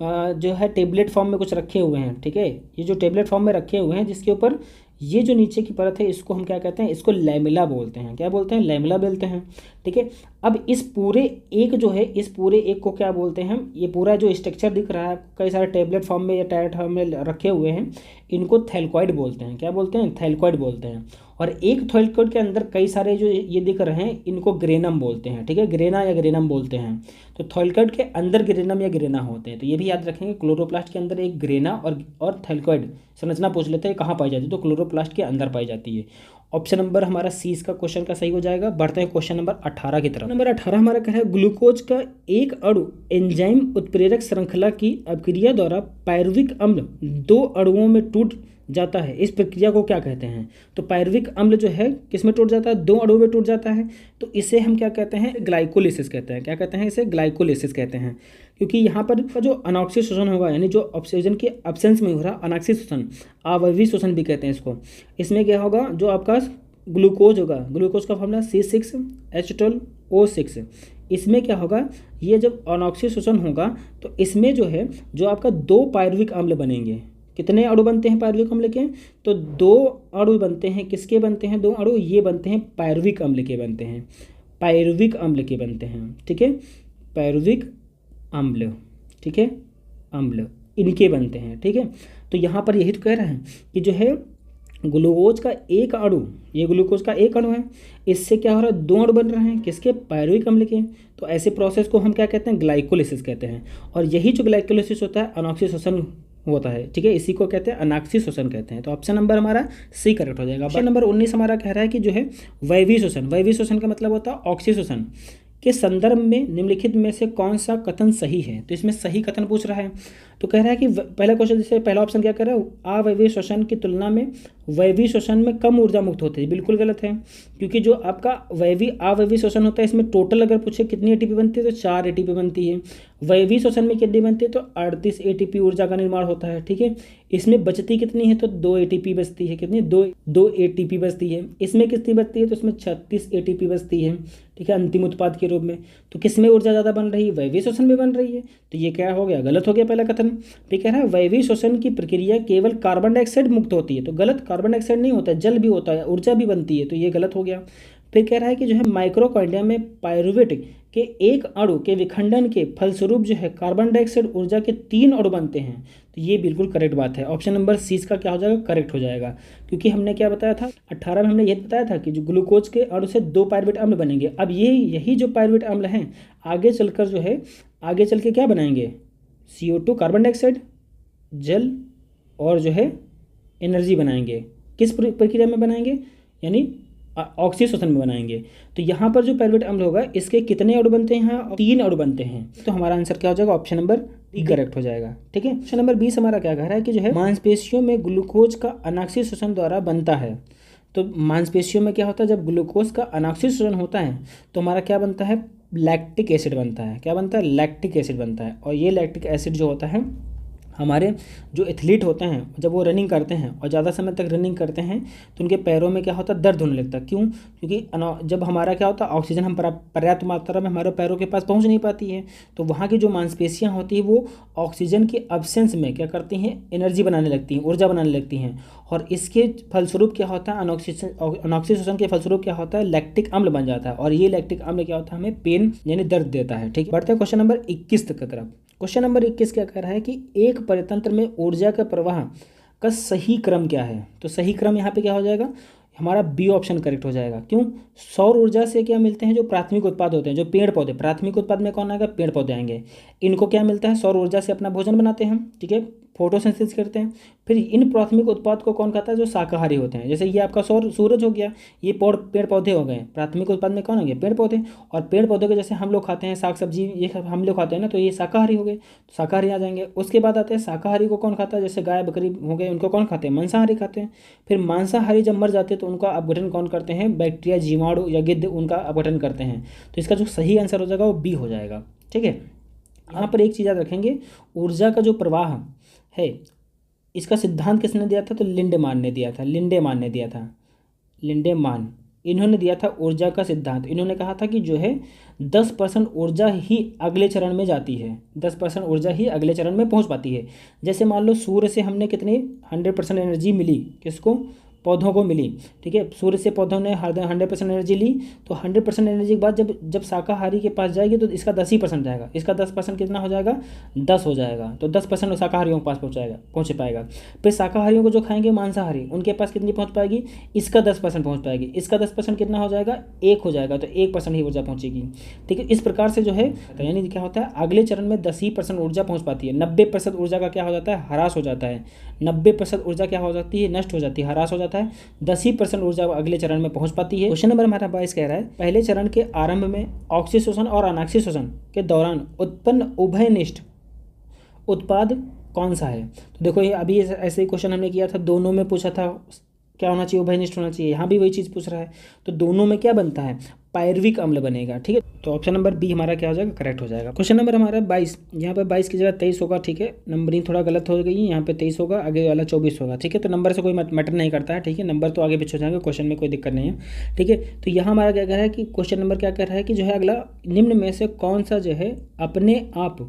जो है टेबलेट फॉर्म में कुछ रखे हुए हैं। ठीक है, ये जो टेबलेट फॉर्म में रखे हुए हैं जिसके ऊपर ये जो नीचे की परत है इसको हम क्या कहते हैं, इसको लैमेला बोलते हैं। क्या बोलते हैं, लैमेला बोलते हैं। ठीक है, अब इस पूरे एक जो है, इस पूरे एक को क्या बोलते हैं, ये पूरा जो स्ट्रक्चर दिख रहा है कई सारे टेबलेट फॉर्म में या टायर फॉर्म में रखे हुए हैं, इनको थैलकॉइड बोलते हैं। क्या बोलते हैं, थैलकॉइड बोलते हैं। और एक थैलकॉइड के अंदर कई सारे जो ये दिख रहे हैं इनको ग्रेनम बोलते हैं। ठीक है, ग्रेना या ग्रेनम बोलते हैं। तो थैलकॉइड के अंदर ग्रेनम या ग्रेना होते हैं। तो ये भी याद रखेंगे, क्लोरोप्लास्ट के अंदर एक ग्रेना और थैलकॉइड संरचना पूछ लेते हैं कहाँ पाई जाती है, तो क्लोरोप्लास्ट के अंदर पाई जाती है। ऑप्शन नंबर हमारा सी इसका क्वेश्चन का सही हो जाएगा। बढ़ते हैं क्वेश्चन नंबर 18 की तरफ। नंबर 18 हमारा कह रहा है ग्लूकोज का एक अणु एंजाइम उत्प्रेरक श्रृंखला की अभिक्रिया द्वारा पायरुविक अम्ल 2 अणुओं में टूट जाता है, इस प्रक्रिया को क्या कहते हैं। तो पायरुविक अम्ल जो है किस में टूट जाता है, 2 अणुओं में टूट जाता है। तो इसे हम क्या कहते हैं, ग्लाइकोलिसिस कहते हैं। क्या कहते हैं, इसे ग्लाइकोलिसिस कहते हैं। क्योंकि यहाँ पर जो अनॉक्सिक शोषण होगा, यानी जो ऑक्सीजन के एब्सेंस में हो रहा अनॉक्सिक शोषण, आवयवी शोषण भी कहते हैं इसको। इसमें क्या होगा, जो आपका ग्लूकोज होगा, ग्लूकोज का फॉर्मूला C6H12O6। इसमें क्या होगा, ये जब अनॉक्सिक शोषण होगा तो इसमें जो है जो आपका 2 पायरुविक अम्ल बनेंगे। कितने अणु बनते हैं पायरुविक अम्ल के, तो 2 अणु बनते हैं। किसके बनते हैं 2 अणु, ये बनते हैं पायरुविक अम्ल के बनते हैं, पायरुविक अम्ल के बनते हैं। ठीक है, पायरुविक अम्ल, ठीक है, अम्ल इनके बनते हैं। ठीक है, तो यहाँ पर यही तो कह रहे हैं कि जो है ग्लूकोज का एक अणु, ये ग्लूकोज का एक अणु है, इससे क्या हो रहा है 2 अणु बन रहे हैं, किसके, पायरुविक अम्ल के। तो ऐसे प्रोसेस को हम क्या कहते हैं, ग्लाइकोलिसिस कहते हैं। और यही जो ग्लाइकोलिसिस होता है अनॉक्सिक शोषण होता है। ठीक है, इसी को कहते हैं अनाक्सिक शोषण कहते हैं। तो ऑप्शन नंबर हमारा सी करेक्ट हो जाएगा। ऑप्शन नंबर 19 हमारा कह रहा है कि जो है वायवीय शोषण, वायवीय शोषण का मतलब होता है ऑक्सीशोषण के संदर्भ में निम्नलिखित में से कौन सा कथन सही है। तो इसमें सही कथन पूछ रहा है। तो कह रहा है कि पहला क्वेश्चन, जैसे पहला ऑप्शन क्या कह रहा है, अवायवीय शोषण की तुलना में वायवीय शोषण में कम ऊर्जा मुक्त होती है। बिल्कुल गलत है, क्योंकि जो आपका अवायवीय शोषण होता है इसमें टोटल अगर पूछे कितनी एटीपी बनती है तो 4 एटीपी बनती है। वायवीय शोषण में कितनी बनती है तो 38 एटीपी ऊर्जा का निर्माण होता है। ठीक है, इसमें बचती कितनी है तो 2 एटीपी बचती है। कितनी, 2 एटीपी बचती है। इसमें कितनी बचती है तो इसमें 36 एटीपी बचती है। ठीक है, अंतिम उत्पाद के रूप में। तो किसमें ऊर्जा ज़्यादा बन रही है, वायवीय शोषण में बन रही है। तो ये क्या हो गया, गलत हो गया पहला कथन। फिर कह रहा है वायवीय शोषण की प्रक्रिया केवल कार्बन डाइऑक्साइड मुक्त होती है। तो गलत, कार्बन डाइऑक्साइड नहीं होता है, जल भी होता है, ऊर्जा भी बनती है। तो ये गलत हो गया। फिर कह रहा है कि जो है माइक्रोकॉन्ड्रिया में पायरुवेट के एक अणु के विखंडन के फलस्वरूप जो है कार्बन डाइऑक्साइड ऊर्जा के 3 अणु बनते हैं। तो ये बिल्कुल करेक्ट बात है। ऑप्शन नंबर सी का क्या हो जाएगा, करेक्ट हो जाएगा। क्योंकि हमने क्या बताया था 18 में, हमने ये बताया था कि जो ग्लूकोज के अणु से 2 पायरुवेट अम्ल बनेंगे। अब यही जो पायरुवेट अम्ल हैं आगे चलकर जो है, आगे चल के क्या बनाएंगे, CO2 कार्बन डाइऑक्साइड, जल और जो है एनर्जी बनाएंगे। किस प्रक्रिया में बनाएंगे, यानी ऑक्सीशोषण में बनाएंगे। तो यहाँ पर जो पायरुवेट अम्ल होगा इसके कितने अणु बनते हैं, 3 अणु बनते हैं। तो हमारा आंसर क्या हो जाएगा, ऑप्शन नंबर डी करेक्ट हो जाएगा। ठीक है, क्वेश्चन नंबर 20 हमारा क्या कह रहा है कि जो है मांसपेशियों में ग्लूकोज का अनाक्षी शोषण द्वारा बनता है। तो मांसपेशियों में क्या होता है, जब ग्लूकोज का अनाक्षी शोषण होता है तो हमारा क्या बनता है, लैक्टिक एसिड बनता है। क्या बनता है, लैक्टिक एसिड बनता है। और ये लैक्टिक एसिड जो होता है हमारे जो एथलीट होते हैं जब वो रनिंग करते हैं और ज़्यादा समय तक रनिंग करते हैं तो उनके पैरों में क्या होता है, दर्द होने लगता है। क्यों, क्योंकि जब हमारा क्या होता है, ऑक्सीजन हम पर्याप्त मात्रा में हमारे पैरों के पास पहुंच नहीं पाती है, तो वहाँ की जो मांसपेशियाँ होती हैं वो ऑक्सीजन के अब्सेंस में क्या करती हैं, एनर्जी बनाने लगती हैं, ऊर्जा बनाने लगती हैं। और इसके फलस्वरूप क्या होता है, अनॉक्सी शोषण के फलस्वरूप क्या होता है, लैक्टिक अम्ल बन जाता है। और ये लैक्टिक अम्ल क्या होता है, हमें पेन यानी दर्द देता है। ठीक है, बढ़ते हैं क्वेश्चन नंबर 21 की तरफ। क्वेश्चन नंबर 21 क्या कह रहा है कि एक परितंत्र में ऊर्जा का प्रवाह का सही क्रम क्या है। तो सही क्रम यहाँ पे क्या हो जाएगा, हमारा बी ऑप्शन करेक्ट हो जाएगा। क्यों, सौर ऊर्जा से क्या मिलते हैं, जो प्राथमिक उत्पाद होते हैं, जो पेड़ पौधे, प्राथमिक उत्पाद में कौन आएगा, पेड़ पौधे आएंगे। इनको क्या मिलता है, सौर ऊर्जा से अपना भोजन बनाते हैं। ठीक है, फोटोसिंथेसिस करते हैं। फिर इन प्राथमिक उत्पाद को कौन खाता है, जो शाकाहारी होते हैं। जैसे ये आपका सूरज हो गया, ये पेड़ पौधे हो गए। प्राथमिक उत्पाद में कौन हो गए, पेड़ पौधे। और पेड़ पौधे के जैसे हम लोग खाते हैं साग सब्जी, ये सब हम लोग खाते हैं ना, तो ये शाकाहारी हो गए, तो शाकाहारी आ जाएंगे। उसके बाद आते हैं शाकाहारी को कौन खाता है, जैसे गाय बकरी हो गए, उनको कौन खाते हैं, मांसाहारी खाते हैं। फिर मांसाहारी जब मर जाते हैं तो उनका अपघटन कौन करते हैं, बैक्टीरिया, जीवाणु या गिद्ध उनका अपघटन करते हैं। तो इसका जो सही आंसर हो जाएगा वो बी हो जाएगा। ठीक है, यहाँ पर एक चीज़ याद रखेंगे, ऊर्जा का जो प्रवाह है इसका सिद्धांत किसने दिया था, तो लिंडेमान ने दिया था। लिंडेमान इन्होंने दिया था ऊर्जा का सिद्धांत। इन्होंने कहा था कि जो है 10% ऊर्जा ही अगले चरण में जाती है, 10% ऊर्जा ही अगले चरण में पहुंच पाती है। जैसे मान लो सूर्य से हमने कितनी 100% एनर्जी मिली, किसको, पौधों को मिली। ठीक है, सूर्य से पौधों ने 100% एनर्जी ली, तो 100% एनर्जी के बाद जब शाकाहारी के पास जाएगी तो इसका 10% जाएगा, इसका 10% कितना हो जाएगा, 10 हो जाएगा। तो 10% शाकाहारियों के पास पहुँच पाएगा। फिर शाकाहारियों को जो खाएंगे मांसाहारी, उनके पास कितनी पहुँच पाएगी, इसका 10% पहुँच पाएगी। इसका 10% कितना हो जाएगा, 1 हो जाएगा, तो 1% ही ऊर्जा पहुँचेगी। ठीक है, इस प्रकार से जो है यानी क्या होता है, अगले चरण में 10% ऊर्जा पहुँच पाती है। 90% ऊर्जा का क्या हो जाता है, ह्रास हो जाता है। 90% ऊर्जा क्या हो जाती है, नष्ट हो जाती है, ह्रास हो जाता है। 10% ऊर्जा अगले चरण में पहुंच पाती है। क्वेश्चन नंबर हमारा 22 कह रहा है, पहले चरण के आरंभ में ऑक्सी शोषण और अनाक्षी शोषण के दौरान उत्पन्न उभयनिष्ठ उत्पाद कौन सा है। तो देखो ये अभी ऐसे ही क्वेश्चन हमने किया था, दोनों में पूछा था क्या होना चाहिए, उभयनिष्ठ होना चाहिए। यहाँ भी वही चीज़ पूछ रहा है, तो दोनों में क्या बनता है, पायरविक अम्ल बनेगा। ठीक है, तो ऑप्शन नंबर बी हमारा क्या हो जाएगा, करेक्ट हो जाएगा। क्वेश्चन नंबर हमारा 22, यहाँ पे 22 की जगह 23 होगा। ठीक है, नंबरिंग थोड़ा गलत हो गई, यहाँ पे 23 होगा, आगे वाला 24 होगा। ठीक है, तो नंबर से कोई मैटर नहीं करता है। ठीक है, नंबर तो आगे पीछे हो जाएंगे, क्वेश्चन में कोई दिक्कत नहीं है। ठीक है, तो यहाँ हमारा क्या कह रहा है कि क्वेश्चन नंबर क्या कह रहा है कि जो है अगला निम्न में से कौन सा जो है अपने आप,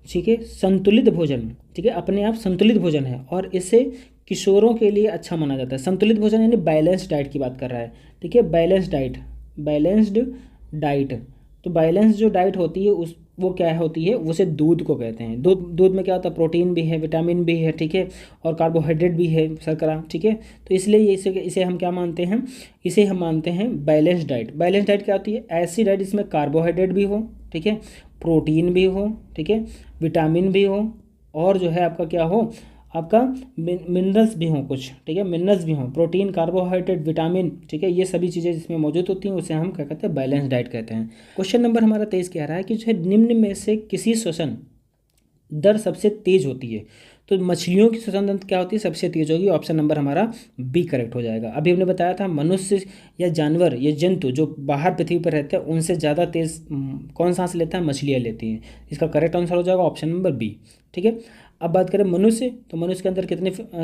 ठीक है, संतुलित भोजन, ठीक है, अपने आप संतुलित भोजन है और इसे किशोरों के लिए अच्छा माना जाता है। संतुलित भोजन यानी बैलेंस्ड डाइट की बात कर रहा है। ठीक है, बैलेंस्ड डाइट। तो बैलेंस जो डाइट होती है वो क्या होती है, उसे दूध को कहते हैं। दूध में क्या होता है, प्रोटीन भी है, विटामिन भी है। ठीक है, और कार्बोहाइड्रेट भी है, शर्करा। ठीक है, तो इसलिए इसे हम क्या मानते हैं, इसे हम मानते हैं बैलेंस डाइट। बैलेंस डाइट क्या होती है, ऐसी डाइट जिसमें कार्बोहाइड्रेट भी हो, ठीक है, प्रोटीन भी हो, ठीक है, विटामिन भी हो, और जो है आपका क्या हो, आपका मिनरल्स भी हों कुछ। ठीक है, मिनरल्स भी हों, प्रोटीन, कार्बोहाइड्रेट, विटामिन। ठीक है, ये सभी चीज़ें जिसमें मौजूद होती हैं उसे हम क्या कहते हैं, बैलेंस डाइट कहते हैं। क्वेश्चन नंबर हमारा 23 कह रहा है कि जो है निम्न में से किसी श्वसन दर सबसे तेज होती है। तो मछलियों की श्वसन तंत्र क्या होती है, सबसे तेज होगी। ऑप्शन नंबर हमारा बी करेक्ट हो जाएगा। अभी हमने बताया था मनुष्य या जानवर या जंतु जो बाहर पृथ्वी पर रहते हैं उनसे ज़्यादा तेज कौन सांस लेता है, मछलियाँ लेती हैं। इसका करेक्ट आंसर हो जाएगा ऑप्शन नंबर बी। ठीक है, अब बात करें मनुष्य, तो मनुष्य के अंदर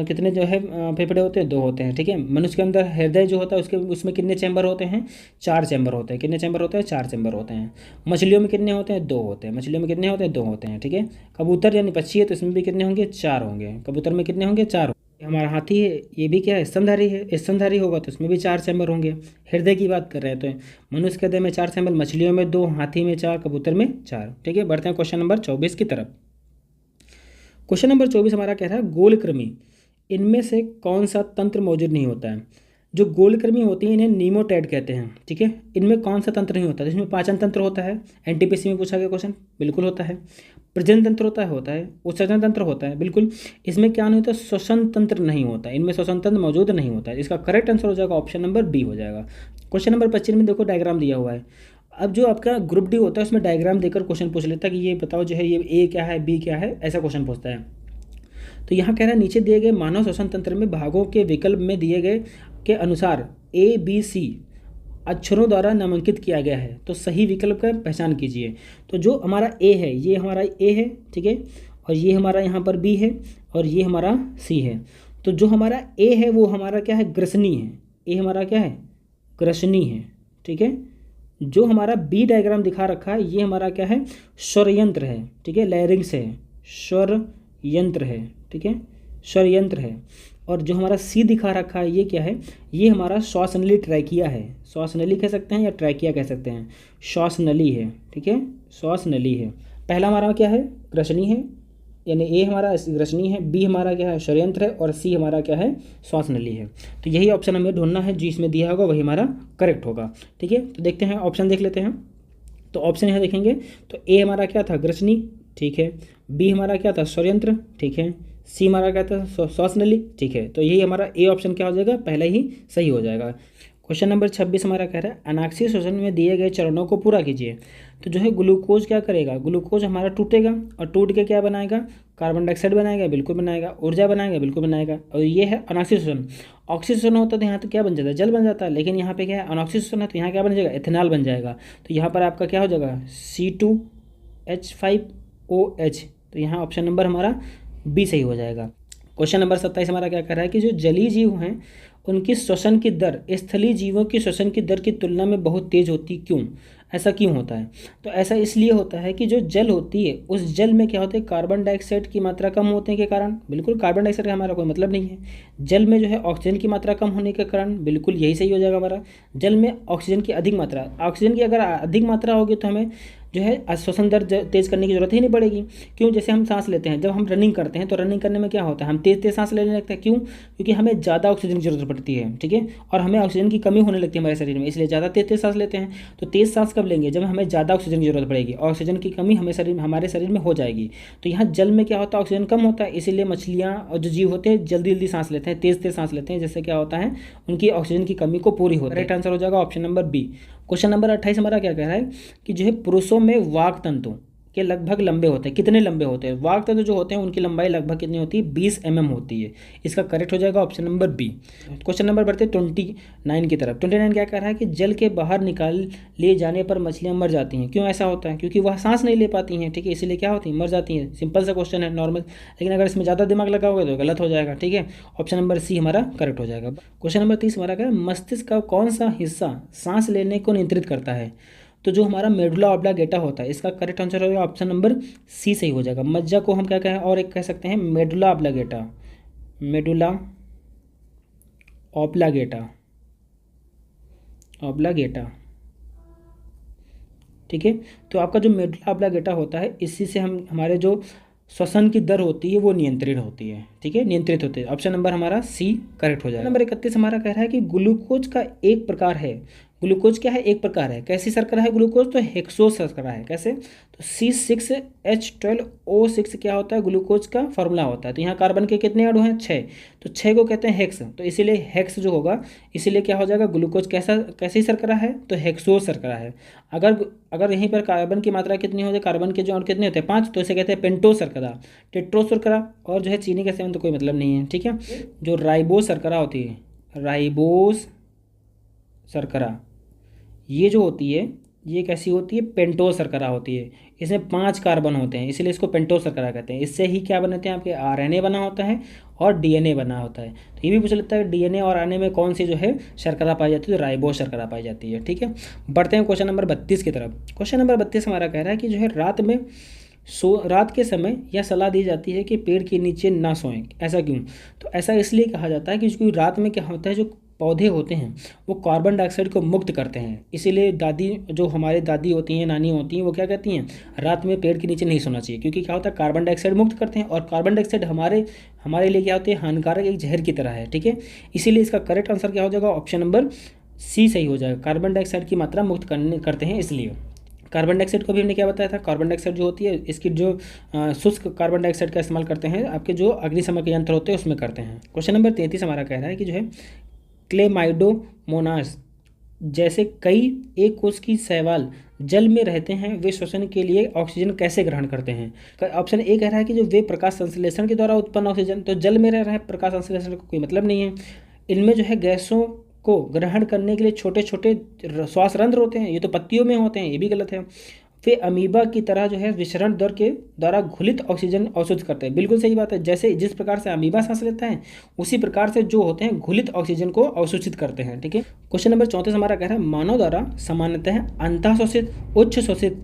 कितने जो है फेफड़े होते हैं, 2 होते हैं। ठीक है, मनुष्य के अंदर हृदय जो होता है उसमें कितने चैम्बर होते हैं, 4 चैम्बर होते हैं। कितने चैम्बर होते हैं, 4 चैम्बर होते हैं। मछलियों में कितने होते हैं, 2 होते हैं। मछलियों में कितने होते हैं, 2 होते हैं। ठीक है, कबूतर यानी पक्षी है तो इसमें भी कितने होंगे, 4 होंगे। कबूतर में कितने होंगे, 4। हमारा हाथी है, ये भी क्या है, स्तनधारी है। स्तनधारी होगा तो इसमें भी 4 चैम्बर होंगे। हृदय की बात कर रहे हैं तो मनुष्य के हृदय में 4 चैम्बर, मछलियों में 2, हाथी में 4, कबूतर में 4। ठीक है, बढ़ते हैं क्वेश्चन नंबर 24 की तरफ। क्वेश्चन नंबर 24 हमारा कह रहा है गोलकृमि, इनमें से कौन सा तंत्र मौजूद नहीं होता है। जो गोलकृमि होती हैं इन्हें नीमोटैड कहते हैं। ठीक है, इनमें कौन सा तंत्र नहीं होता है, इसमें पाचन तंत्र होता है। एनटीपीसी में पूछा गया क्वेश्चन, बिल्कुल होता है। प्रजनन तंत्र होता है, उत्सर्जन तंत्र होता है, बिल्कुल। इसमें क्या नहीं होता, श्वसन तंत्र नहीं होता, इनमें श्वसन तंत्र मौजूद नहीं होता है। इसका करेक्ट आंसर हो जाएगा ऑप्शन नंबर बी हो जाएगा। क्वेश्चन नंबर 25 में देखो डायग्राम दिया हुआ है। अब जो आपका ग्रुप डी होता है उसमें डायग्राम देकर क्वेश्चन पूछ लेता है कि ये बताओ जो है ये ए क्या है, बी क्या है, ऐसा क्वेश्चन पूछता है। तो यहाँ कह रहा है नीचे दिए गए मानव श्वसन तंत्र में भागों के विकल्प में दिए गए के अनुसार ए बी सी अक्षरों द्वारा नामांकित किया गया है, तो सही विकल्प का पहचान कीजिए। तो जो हमारा ए है, ये हमारा ए है, ठीक है, और ये हमारा यहाँ पर बी है, और ये हमारा सी है। तो जो हमारा ए है वो हमारा क्या है, ग्रसनी है। ए हमारा क्या है, ग्रसनी है, ठीक है। जो हमारा बी डायग्राम दिखा रखा है ये हमारा क्या है, स्वरयंत्र है, ठीक है, लैरिंग्स है, स्वरयंत्र है, ठीक है, स्वरयंत्र है। और जो हमारा सी दिखा रखा है ये क्या है, ये हमारा श्वासनली ट्रैकिया है। श्वासनली कह सकते हैं या ट्रैकिया कह सकते हैं, श्वासनली है, ठीक है, श्वासनली है। पहला हमारा क्या है, ग्रसनी है, यानी ए हमारा ग्रसनी है, बी हमारा क्या है, षड्यंत्र है, और सी हमारा क्या है, श्वासनली है। तो यही ऑप्शन हमें ढूंढना है, जो इसमें दिया होगा वही हमारा करेक्ट होगा, ठीक है। तो देखते हैं ऑप्शन देख लेते हैं। तो ऑप्शन यहाँ देखेंगे तो ए हमारा क्या था, ग्रसनी, ठीक है, बी हमारा क्या था, षड्यंत्र, ठीक है, सी हमारा क्या था, श्वासनली, ठीक है। तो यही हमारा ए ऑप्शन क्या हो जाएगा, पहला ही सही हो जाएगा। क्वेश्चन नंबर 26 हमारा कह रहा है अनाक्षी श्वसन में दिए गए चरणों को पूरा कीजिए। तो जो है ग्लूकोज क्या करेगा, ग्लूकोज हमारा टूटेगा और टूट के क्या बनाएगा, कार्बन डाइऑक्साइड बनाएगा, बिल्कुल बनाएगा, ऊर्जा बनाएगा, बिल्कुल बनाएगा। और ये है अनाक्षी श्वसन। ऑक्सीजन होता है तो यहाँ तो क्या बन जाता है, जल बन जाता है, लेकिन यहाँ पे क्या है, अनाक्षी श्वसन है तो यहाँ क्या बन जाएगा, एथेनॉल बन जाएगा। तो यहाँ पर आपका क्या हो जाएगा, C2H5OH। तो यहाँ ऑप्शन नंबर हमारा बी सही हो जाएगा। क्वेश्चन नंबर 27 हमारा क्या कर रहा है कि जो जलीय जीव हैं उनकी श्वसन की दर स्थलीय जीवों की श्वसन की दर की तुलना में बहुत तेज होती, क्यों, ऐसा क्यों होता है। तो ऐसा इसलिए होता है कि जो जल होती है उस जल में क्या होता है, कार्बन डाइऑक्साइड की मात्रा कम होने के कारण, बिल्कुल कार्बन डाइऑक्साइड का हमारा कोई मतलब नहीं है। जल में जो है ऑक्सीजन की मात्रा कम होने के कारण, बिल्कुल यही सही हो जाएगा हमारा। जल में ऑक्सीजन की अधिक मात्रा, ऑक्सीजन की अगर अधिक मात्रा होगी तो हमें जो है श्वसन दर तेज़ करने की जरूरत ही नहीं पड़ेगी। क्यों, जैसे हम सांस लेते हैं, जब हम रनिंग करते हैं तो रनिंग करने में क्या होता है, हम तेज़ तेज़ सांस लेने लगते हैं। क्यों, क्योंकि हमें ज़्यादा ऑक्सीजन की जरूरत पड़ती है, ठीक है, और हमें ऑक्सीजन की कमी होने लगती है हमारे शरीर में, इसलिए ज़्यादा तेज़ तेज़ सांस लेते हैं। तो तेज़ सांस कब लेंगे, जब हमें ज़्यादा ऑक्सीजन की जरूरत पड़ेगी, ऑक्सीजन की कमी हमारे शरीर में हो जाएगी। तो यहाँ जल में क्या होता है, ऑक्सीजन कम होता है, इसीलिए मछलियाँ और जो जीव होते हैं जल्दी जल्दी सांस लेते हैं, तेज़ तेज़ सांस लेते हैं, जिससे क्या होता है, उनकी ऑक्सीजन की कमी को पूरी होती है। राइट आंसर हो जाएगा option number B. Question number 28 हमारा क्या कह रहा है कि जो है पुरुषों में वाक तंतु के लगभग लंबे होते हैं, कितने लंबे होते हैं, वाक तंतु जो होते हैं उनकी लंबाई लगभग कितनी होती है, 20 mm होती है। इसका करेक्ट हो जाएगा option number B. Question number बढ़ते 29 की तरफ। 29 क्या कह रहा है कि जल के बाहर निकाल लिए जाने पर मछलियाँ मर जाती हैं, क्यों ऐसा होता है, क्योंकि वह सांस नहीं ले पाती हैं, ठीक है, इसीलिए क्या होती हैं, मर जाती हैं। सिंपल सा क्वेश्चन है, नॉर्मल, लेकिन अगर इसमें ज़्यादा दिमाग लगाओगे तो गलत हो जाएगा, ठीक है। ऑप्शन नंबर सी हमारा करेक्ट हो जाएगा। क्वेश्चन नंबर 30 हमारा क्या है, मस्तिष्क का कौन सा हिस्सा सांस लेने को नियंत्रित करता है। तो जो हमारा मेडुला ऑब्लांगेटा होता है, इसका करेक्ट आंसर होगा ऑप्शन नंबर सी सही हो जाएगा। मज्जा को हम क्या कहें, और एक कह सकते हैं medulla oblongata, medulla oblongata, oblongata, ठीक है। तो आपका जो मेडुला ऑब्लांगेटा होता है, इसी से हम हमारे जो श्वसन की दर होती है वो नियंत्रित होती है, ठीक है, नियंत्रित होती है। ऑप्शन नंबर हमारा सी करेक्ट हो जाएगा। नंबर 31 हमारा कह रहा है कि ग्लूकोज का एक प्रकार है, ग्लूकोज क्या है, एक प्रकार है, कैसी शर्करा है ग्लूकोज, तो हेक्सोस शर्करा है। कैसे, तो C6H12O6 क्या होता है, ग्लूकोज का फॉर्मूला होता है। तो यहाँ कार्बन के कितने अणु हैं, 6, तो 6 को कहते हैं हेक्स, तो इसीलिए हेक्स जो होगा, इसीलिए क्या हो जाएगा, ग्लूकोज कैसी शर्करा है, तो हेक्सोस शर्करा है। अगर यहीं पर कार्बन की मात्रा कितनी हो जाए, कार्बन के जो अणु कितने होते हैं, 5, तो इसे कहते हैं पेंटोस शर्करा, टेट्रोस शर्करा। और जो है चीनी का सेवन तो कोई मतलब नहीं है, ठीक है। जो राइबोस शर्करा होती है, राइबोस शर्करा, ये जो होती है ये कैसी होती है, पेंटोस शर्करा होती है। इसमें 5 कार्बन होते हैं, इसलिए इसको पेंटोस शर्करा कहते हैं। इससे ही क्या बनते हैं, आपके आरएनए बना होता है और डीएनए बना होता है। तो ये भी पूछ लेता है डीएनए और आरएनए में कौन सी जो है शर्करा पाई जाती है, तो राइबोस शर्करा पाई जाती है, ठीक है। बढ़ते हैं क्वेश्चन नंबर 32 की तरफ। क्वेश्चन नंबर 32 हमारा कह रहा है कि जो है रात के समय यह सलाह दी जाती है कि पेड़ के नीचे ना सोएं, ऐसा क्यों। तो ऐसा इसलिए कहा जाता है कि क्योंकि रात में क्या होता है, जो पौधे होते हैं वो कार्बन डाइऑक्साइड को मुक्त करते हैं, इसीलिए जो हमारे दादी होती हैं, नानी होती हैं, वो क्या कहती हैं, रात में पेड़ के नीचे नहीं सोना चाहिए, क्योंकि क्या होता है, कार्बन डाइऑक्साइड मुक्त करते हैं, और कार्बन डाइऑक्साइड हमारे लिए क्या होती है, हानिकारक, एक जहर की तरह है, ठीक है। इसीलिए इसका करेक्ट आंसर क्या हो जाएगा, ऑप्शन नंबर सी सही हो जाएगा। कार्बन डाइऑक्साइड की मात्रा मुक्त करते हैं, इसलिए कार्बन डाइऑक्साइड को भी हमने क्या बताया था, कार्बन डाइऑक्साइड जो होती है इसकी जो शुष्क कार्बन डाइऑक्साइड का इस्तेमाल करते हैं, आपके जो अग्निशमन यंत्र होते हैं उसमें करते हैं। क्वेश्चन नंबर 33 हमारा कह रहा है कि जो है क्लेमाइडोमोनास जैसे कई एक कोष की शैवाल जल में रहते हैं वे श्वसन के लिए ऑक्सीजन कैसे ग्रहण करते हैं। ऑप्शन ए कह रहा है कि जो वे प्रकाश संश्लेषण के द्वारा उत्पन्न ऑक्सीजन, तो जल में रह रहा है, प्रकाश संश्लेषण का कोई मतलब नहीं है। इनमें जो है गैसों को ग्रहण करने के लिए छोटे छोटे श्वास रंध्र होते हैं, ये तो पत्तियों में होते हैं, ये भी गलत है। वे अमीबा की तरह जो है विसरण दर के द्वारा घुलित ऑक्सीजन अवशोषित करते हैं, बिल्कुल सही बात है। जैसे जिस प्रकार से अमीबा सांस लेता है उसी प्रकार से जो होते हैं घुलित ऑक्सीजन को अवशोषित करते हैं, ठीक है। क्वेश्चन नंबर 34 हमारा कह रहा है मानव द्वारा सामान्यतः अंतःशोषित उच्च शोषित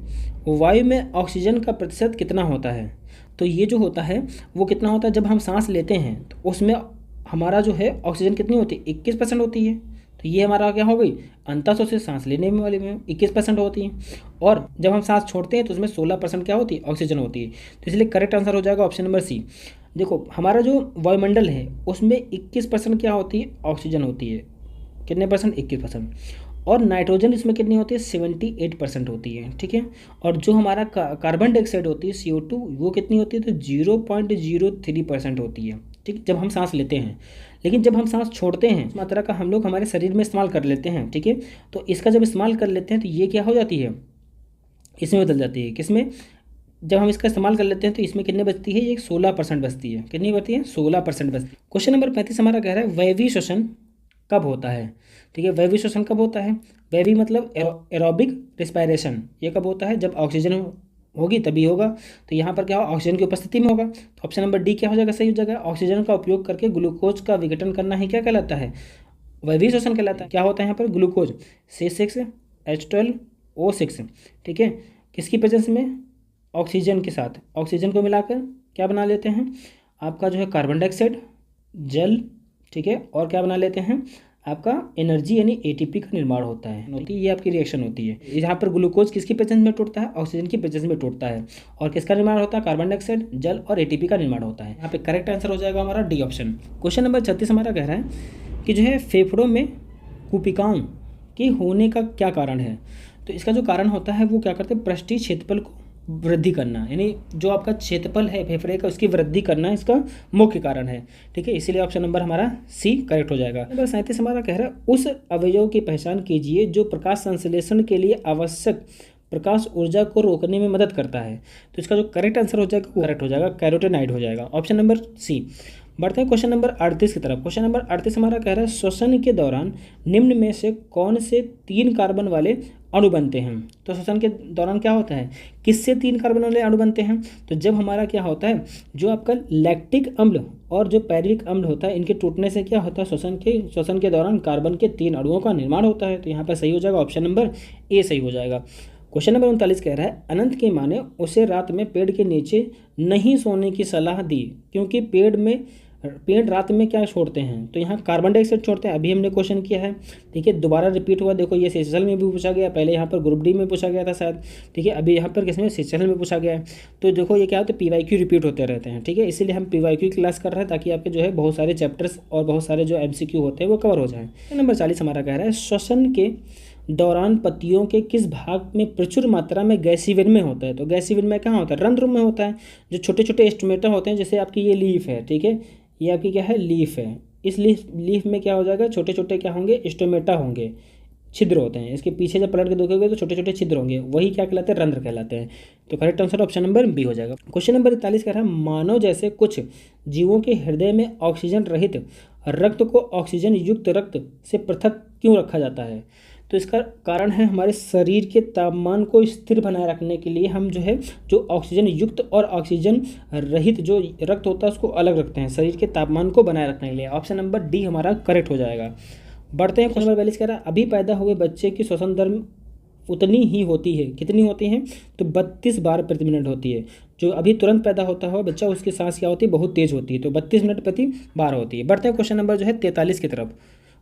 वायु में ऑक्सीजन का प्रतिशत कितना होता है। तो ये जो होता है वो कितना होता है, जब हम सांस लेते हैं तो उसमें हमारा जो है ऑक्सीजन कितनी होती है, 21% होती है। तो ये हमारा क्या हो गई, अंतःशोषित सांस लेने में वाले में 21% होती है, और जब हम सांस छोड़ते हैं तो उसमें 16% क्या होती है, ऑक्सीजन होती है। तो इसलिए करेक्ट आंसर हो जाएगा ऑप्शन नंबर सी। देखो हमारा जो वायुमंडल है उसमें 21% क्या होती है, ऑक्सीजन होती है। कितने परसेंट, 21%। और नाइट्रोजन इसमें कितनी होती है, 78% होती है, ठीक है। और जो हमारा कार्बन डाइऑक्साइड होती है CO2 वो कितनी होती है, तो 0.03% होती है, ठीक, जब हम सांस लेते हैं। लेकिन जब हम सांस छोड़ते हैं इस मात्रा का हम लोग हमारे शरीर में इस्तेमाल कर लेते हैं, ठीक है। तो इसका जब इस्तेमाल कर लेते हैं तो ये क्या हो जाती है, इसमें बदल जाती है, किसमें, जब हम इसका इस्तेमाल कर लेते हैं तो इसमें कितने बचती है, ये 16% बचती है। कितनी बचती है, 16% बचती है। क्वेश्चन नंबर 35 हमारा कह रहा है वायवीय श्वसन कब होता है, ठीक है। वायवीय श्वसन कब होता है, वायवीय मतलब एरोबिक रिस्पायरेशन, ये कब होता है, जब ऑक्सीजन होगी तभी होगा। तो यहाँ पर क्या हो, ऑक्सीजन की उपस्थिति में होगा। तो ऑप्शन नंबर डी क्या हो जाएगा, सही हो जाएगा। ऑक्सीजन का उपयोग करके ग्लूकोज का विघटन करना ही क्या कहलाता है, वायवीय श्वसन कहलाता है। क्या होता है यहाँ पर, ग्लूकोज C6H12O6, ठीक है, किसकी प्रेजेंस में, ऑक्सीजन के साथ, ऑक्सीजन को मिलाकर क्या बना लेते हैं, आपका जो है कार्बन डाइऑक्साइड, जल, ठीक है, और क्या बना लेते हैं, आपका एनर्जी यानी ATP का निर्माण होता है। ये आपकी रिएक्शन होती है। यहाँ पर ग्लूकोज किसकी प्रेजेंस में टूटता है, ऑक्सीजन की प्रेजेंस में टूटता है। और किसका निर्माण होता है, कार्बन डाइऑक्साइड, जल और ATP का निर्माण होता है। यहाँ पे करेक्ट आंसर हो जाएगा हमारा डी ऑप्शन। क्वेश्चन नंबर 36 हमारा कह रहा है कि जो है फेफड़ों में कुपिकाओं के होने का क्या कारण है। तो इसका जो कारण होता है वो क्या करते हैं, पृष्ठीय क्षेत्रफल को वृद्धि करना, यानी जो आपका क्षेत्रफल है फेफड़े का उसकी वृद्धि करना इसका मुख्य कारण है, ठीक है। इसीलिए ऑप्शन नंबर हमारा सी करेक्ट हो जाएगा। नंबर 37 हमारा कह रहा है उस अवयव की पहचान कीजिए जो प्रकाश संश्लेषण के लिए आवश्यक प्रकाश ऊर्जा को रोकने में मदद करता है। तो इसका जो करेक्ट आंसर हो जाएगा वो करेक्ट हो जाएगा, कैरोटेनॉइड हो जाएगा, ऑप्शन नंबर सी। बढ़ते हैं क्वेश्चन नंबर 38 की तरफ। क्वेश्चन नंबर 38 हमारा कह रहा है श्वसन के दौरान निम्न में से कौन से 3 कार्बन वाले अणु बनते हैं। तो श्वसन के दौरान क्या होता है, किससे 3 कार्बन वाले अणु बनते हैं, तो जब हमारा क्या होता है, जो आपका लैक्टिक अम्ल और जो पैरुविक अम्ल होता है इनके टूटने से क्या होता है, श्वसन के दौरान कार्बन के 3 अणुओं का निर्माण होता है। तो यहाँ पर सही हो जाएगा, ऑप्शन नंबर ए सही हो जाएगा। क्वेश्चन नंबर 39 कह रहा है अनंत की माँ ने उसे रात में पेड़ के नीचे नहीं सोने की सलाह दी क्योंकि पेड़ रात में क्या छोड़ते हैं, तो यहाँ कार्बन डाइऑक्साइड छोड़ते हैं। अभी हमने क्वेश्चन किया है, ठीक है, दोबारा रिपीट हुआ। देखो ये सेशनल में भी पूछा गया, पहले यहाँ पर ग्रुप डी में पूछा गया था शायद, ठीक है, अभी यहाँ पर किसमें, सेशनल में पूछा गया है। तो देखो ये क्या होता है, PYQ रिपीट होते रहते हैं, ठीक है, इसीलिए हम PYQ क्लास कर रहे हैं ताकि आपके जो है बहुत सारे चैप्टर्स और बहुत सारे जो MCQ होते हैं वो कवर हो जाए। नंबर 40 हमारा कह रहा है श्वसन के दौरान पत्तियों के किस भाग में प्रचुर मात्रा में गैसीय विनिमय होता है। तो गैसीय विनिमय कहाँ होता है, रंध्र में होता है। जो छोटे छोटे स्टोमेटा होते हैं, जैसे आपकी ये लीफ है, ठीक है, ये आपकी क्या है, लीफ है। इस लीफ में क्या हो जाएगा, छोटे छोटे क्या होंगे, स्टोमेटा होंगे, छिद्र होते हैं। इसके पीछे जब पलट के देखोगे तो छोटे छोटे छिद्र होंगे, वही क्या कहलाते हैं, रंध्र कहलाते हैं। तो correct answer option number B हो जाएगा। क्वेश्चन नंबर 41 कह रहा है मानव जैसे कुछ जीवों के हृदय में ऑक्सीजन रहित रक्त को ऑक्सीजन युक्त रक्त से पृथक क्यों रखा जाता है। तो इसका कारण है हमारे शरीर के तापमान को स्थिर बनाए रखने के लिए हम जो है जो ऑक्सीजन युक्त और ऑक्सीजन रहित जो रक्त होता है उसको अलग रखते हैं शरीर के तापमान को बनाए रखने के लिए। ऑप्शन नंबर डी हमारा करेक्ट हो जाएगा। बढ़ते हैं क्वेश्चन नंबर 42 कह रहा है अभी पैदा हुए बच्चे की श्वसन दर उतनी ही होती है, कितनी होती है, तो 32 बार प्रति मिनट होती है। जो अभी तुरंत पैदा होता हुआ बच्चा उसकी सांस क्या होती है, बहुत तेज होती है, तो 32 मिनट प्रति बार होती है। बढ़ते हैं क्वेश्चन नंबर जो है 43 की तरफ।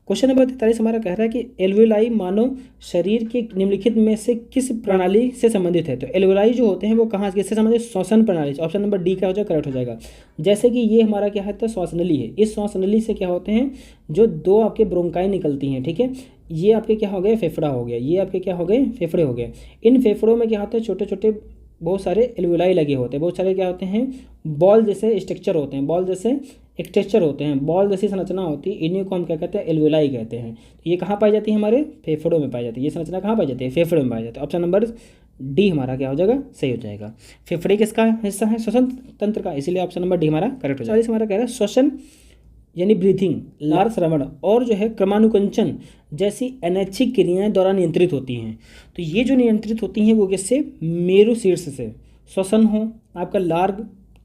क्वेश्चन नंबर 43 हमारा कह रहा है कि एल्वेलाई मानव शरीर के निम्नलिखित में से किस प्रणाली से संबंधित है। तो एल्वेलाई जो होते हैं वो कहाँ किससे संबंधित, श्वसन प्रणाली से। ऑप्शन नंबर डी क्या हो जाएगा, करेक्ट हो जाएगा। जैसे कि ये हमारा क्या है, तो श्वास नली है। इस श्वास नली से क्या होते हैं, जो 2 आपके ब्रोंकाई निकलती हैं, ठीक है, ये आपके क्या हो गए, फेफड़ा हो गया, ये आपके क्या हो गए, फेफड़े हो गए। इन फेफड़ों में क्या होता है, छोटे छोटे बहुत सारे एल्वेलाई लगे होते हैं, बहुत सारे क्या होते हैं, बॉल जैसे स्ट्रक्चर होते हैं, बॉल जैसे एक टेक्सचर होते हैं, बॉल जैसी संरचना होती है, इन्हीं को हम क्या कहते हैं, एल्वेलाई कहते हैं। तो ये कहाँ पाई जाती है, हमारे फेफड़ों में पाई जाती है। ये संरचना कहाँ पाई जाती है, फेफड़ों में पाई जाती है। ऑप्शन नंबर डी हमारा क्या हो जाएगा, सही हो जाएगा। फेफड़े किसका हिस्सा है, श्वसन तंत्र का, इसीलिए ऑप्शन नंबर डी हमारा करेक्ट हो जाएगा। हमारा कह रहा है श्वसन यानी ब्रीथिंग, लार श्रवण और जो है क्रमानुकंचन जैसी अनैच्छिक क्रियाएं द्वारा नियंत्रित होती हैं। तो ये जो नियंत्रित होती हैं वो किससे, मेरु शीर्ष से। श्वसन हो आपका लार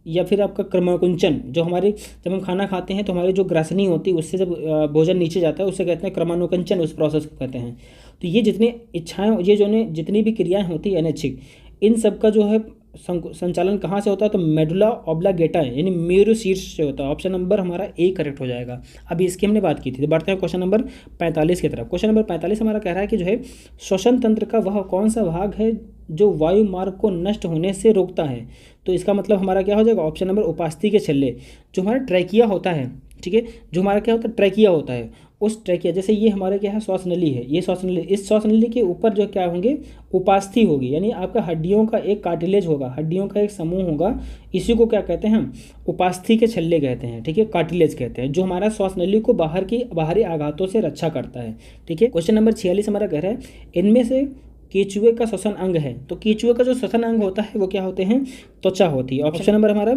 या फिर आपका क्रमानुकुंचन, जो हमारे जब हम खाना खाते हैं तो हमारी जो ग्रासनी होती है उससे जब भोजन नीचे जाता है उससे कहते हैं क्रमानुकंचन, उस प्रोसेस को कहते हैं। तो ये जितनी इच्छाएं, ये जो जितनी भी क्रियाएं होती है अनैच्छिक, इन सब का जो है संचालन कहाँ से होता है, तो मेडुला ऑब्लांगेटा यानी मेरु शीर्ष से होता है। ऑप्शन नंबर हमारा ए करेक्ट हो जाएगा। अभी इसकी हमने बात की थी। तो बढ़ते हैं क्वेश्चन नंबर 45 की तरफ। क्वेश्चन नंबर 45 हमारा कह रहा है कि जो है श्वसन तंत्र का वह कौन सा भाग है जो वायु मार्ग को नष्ट होने से रोकता है। तो इसका मतलब हमारा क्या हो जाएगा, ऑप्शन नंबर उपास्थि के छल्ले, जो हमारा ट्रैकिया होता है, ठीक है, जो हमारा क्या होता है, ट्रैकिया होता है, उस ट्रैकिया, जैसे ये हमारे क्या है, श्वास नली है, ये श्वास नली, इस श्वास नली के ऊपर जो क्या होंगे, उपास्थि होगी, यानी आपका हड्डियों का एक कार्टिलेज होगा, हड्डियों का एक समूह होगा, इसी को क्या कहते हैं हम, उपास्थि के छल्ले कहते हैं, ठीक है, कार्टिलेज कहते हैं, जो हमारा श्वास नली को बाहरी आघातों से रक्षा करता है, ठीक है। क्वेश्चन नंबर 46 हमारा कह रहा है इनमें से केचुए का श्वसन अंग है। तो केचुए का जो श्वसन अंग होता है वो क्या होते हैं, त्वचा होती है। ऑप्शन नंबर हमारा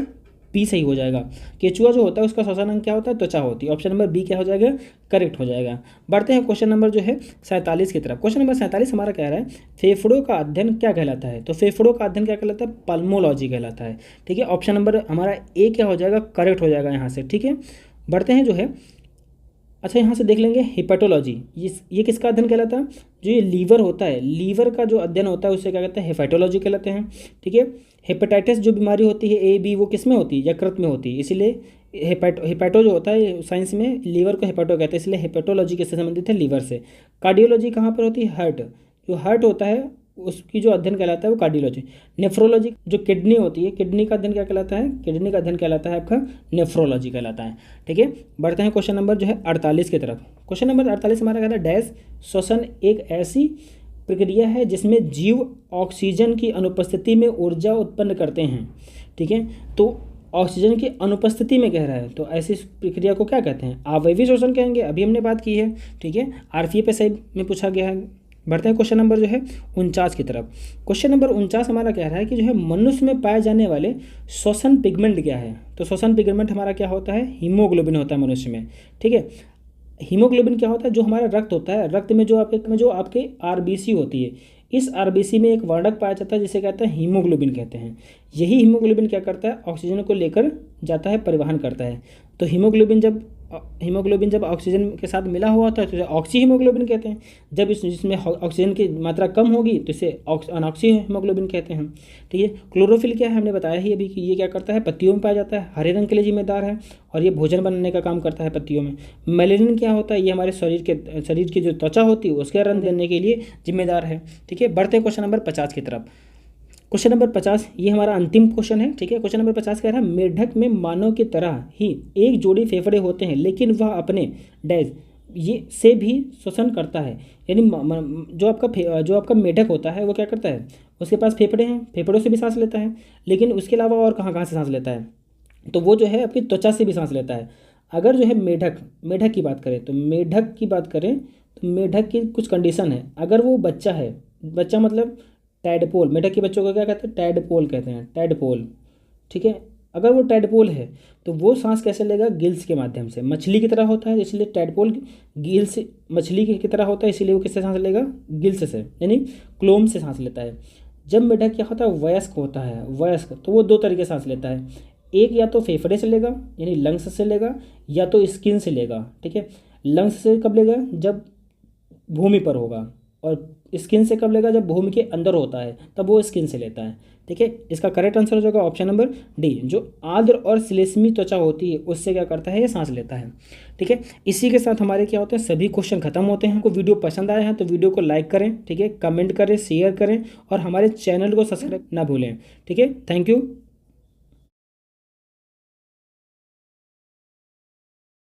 बी सही हो जाएगा। केचुआ जो होता है उसका श्वसन अंग क्या होता है, त्वचा होती है। ऑप्शन नंबर बी क्या हो जाएगा, करेक्ट हो जाएगा। बढ़ते हैं क्वेश्चन नंबर जो है 47 की तरफ। क्वेश्चन नंबर 47 हमारा कह रहा है फेफड़ों का अध्ययन क्या कहलाता है। तो फेफड़ों का अध्ययन क्या कहलाता है, पल्मोलॉजी कहलाता है, ठीक है। ऑप्शन नंबर हमारा ए क्या हो जाएगा, करेक्ट हो जाएगा यहाँ से, ठीक है। बढ़ते हैं जो है, अच्छा यहाँ से देख लेंगे हेपेटोलॉजी, ये किसका अध्ययन कहलाता है, जो ये लीवर होता है, लीवर का जो अध्ययन होता है उससे क्या कहते हैं, हेपेटोलॉजी कहलाते हैं, ठीक है। हेपेटाइटिस जो बीमारी होती है ए बी, वो किस में होती है, यकृत में होती है, इसीलिए हेपेटो जो होता है साइंस में लीवर को हेपेटो कहते हैं, इसलिए हेपेटोलॉजी किससे संबंधित है, लीवर से। कार्डियोलॉजी कहाँ पर होती है, हार्ट, जो हार्ट होता है उसकी जो अध्ययन कहलाता है वो कार्डियोलॉजी। नेफ्रोलॉजी जो किडनी होती है, किडनी का अध्ययन क्या कहलाता है, किडनी का अध्ययन कहलाता है आपका नेफ्रोलॉजी कहलाता है, ठीक है। बढ़ते हैं क्वेश्चन नंबर जो है 48 की तरफ। क्वेश्चन नंबर 48 हमारा कहता है डैश श्वसन एक ऐसी प्रक्रिया है जिसमें जीव ऑक्सीजन की अनुपस्थिति में ऊर्जा उत्पन्न करते हैं, ठीक है। तो ऑक्सीजन की अनुपस्थिति में कह रहा है, तो ऐसी प्रक्रिया को क्या कहते हैं, अवयवी श्वसन कहेंगे, अभी हमने बात की है, ठीक है। RPA में पूछा गया है। बढ़ते हैं क्वेश्चन नंबर जो है 49 की तरफ। क्वेश्चन नंबर 49 हमारा कह रहा है कि जो है मनुष्य में पाए जाने वाले श्वसन पिगमेंट क्या है। तो श्वसन पिगमेंट हमारा क्या होता है, हीमोग्लोबिन होता है मनुष्य में, ठीक है। हीमोग्लोबिन क्या होता है, जो हमारा रक्त होता है, रक्त में जो आपके RBC होती है, इस RBC में एक वर्णक पाया जाता है जिसे कहते हैं हीमोग्लोबिन कहते हैं। यही हीमोग्लोबिन क्या करता है, ऑक्सीजन को लेकर जाता है, परिवहन करता है। तो हीमोग्लोबिन जब ऑक्सीजन के साथ मिला हुआ होता है तो इसे ऑक्सी हीमोग्लोबिन कहते हैं। जब जिसमें ऑक्सीजन की मात्रा कम होगी तो इसे अनऑक्सी हीमोग्लोबिन कहते हैं, ठीक है। क्लोरोफिल क्या है, हमने बताया ही अभी कि ये क्या करता है, पत्तियों में पाया जाता है, हरे रंग के लिए जिम्मेदार है और ये भोजन बनाने का काम करता है पत्तियों में। मेलेनिन क्या होता है, ये हमारे शरीर की जो त्वचा होती है उसके रंग देने के लिए जिम्मेदार है, ठीक है। बढ़ते हैं क्वेश्चन नंबर 50 की तरफ। क्वेश्चन नंबर 50 ये हमारा अंतिम क्वेश्चन है, ठीक है। क्वेश्चन नंबर 50 कह रहा है मेढक में मानव की तरह ही एक जोड़ी फेफड़े होते हैं लेकिन वह अपने डैश ये से भी श्वसन करता है। यानी जो आपका मेढक होता है वो क्या करता है, उसके पास फेफड़े हैं, फेफड़ों से भी सांस लेता है, लेकिन उसके अलावा और कहाँ से सांस लेता है, तो वो जो है आपकी त्वचा से भी सांस लेता है। अगर जो है मेढक की बात करें तो मेढक की कुछ कंडीशन है। अगर वो बच्चा है, बच्चा मतलब टैडपोल, मेढक के बच्चों को क्या कहते हैं, टैडपोल कहते हैं, टैडपोल, ठीक है। अगर वो टैडपोल है तो वो सांस कैसे लेगा, गिल्स के माध्यम से, मछली की तरह होता है इसलिए टैडपोल गिल्स मछली की तरह होता है, इसीलिए वो किससे सांस लेगा, गिल्स से, यानी क्लोम से सांस लेता है। जब मेढक क्या होता है, वयस्क होता है, वयस्क, तो वो 2 तरीके से सांस लेता है, एक या तो फेफड़े से लेगा यानी लंग्स से लेगा, या तो स्किन से लेगा, ठीक है। लंग्स से कब लेगा, जब भूमि पर होगा, और स्किन से कब लेगा, जब भूमि के अंदर होता है तब वो स्किन से लेता है, ठीक है। इसका करेक्ट आंसर हो जाएगा ऑप्शन नंबर डी, जो आर्द्र और श्लेष्मी त्वचा होती है उससे क्या करता है, ये सांस लेता है, ठीक है। इसी के साथ हमारे क्या होते हैं, सभी क्वेश्चन खत्म होते हैं। आपको वीडियो पसंद आया है तो वीडियो को लाइक करें, ठीक है, कमेंट करें, शेयर करें और हमारे चैनल को सब्सक्राइब ना भूलें, ठीक है। Thank you.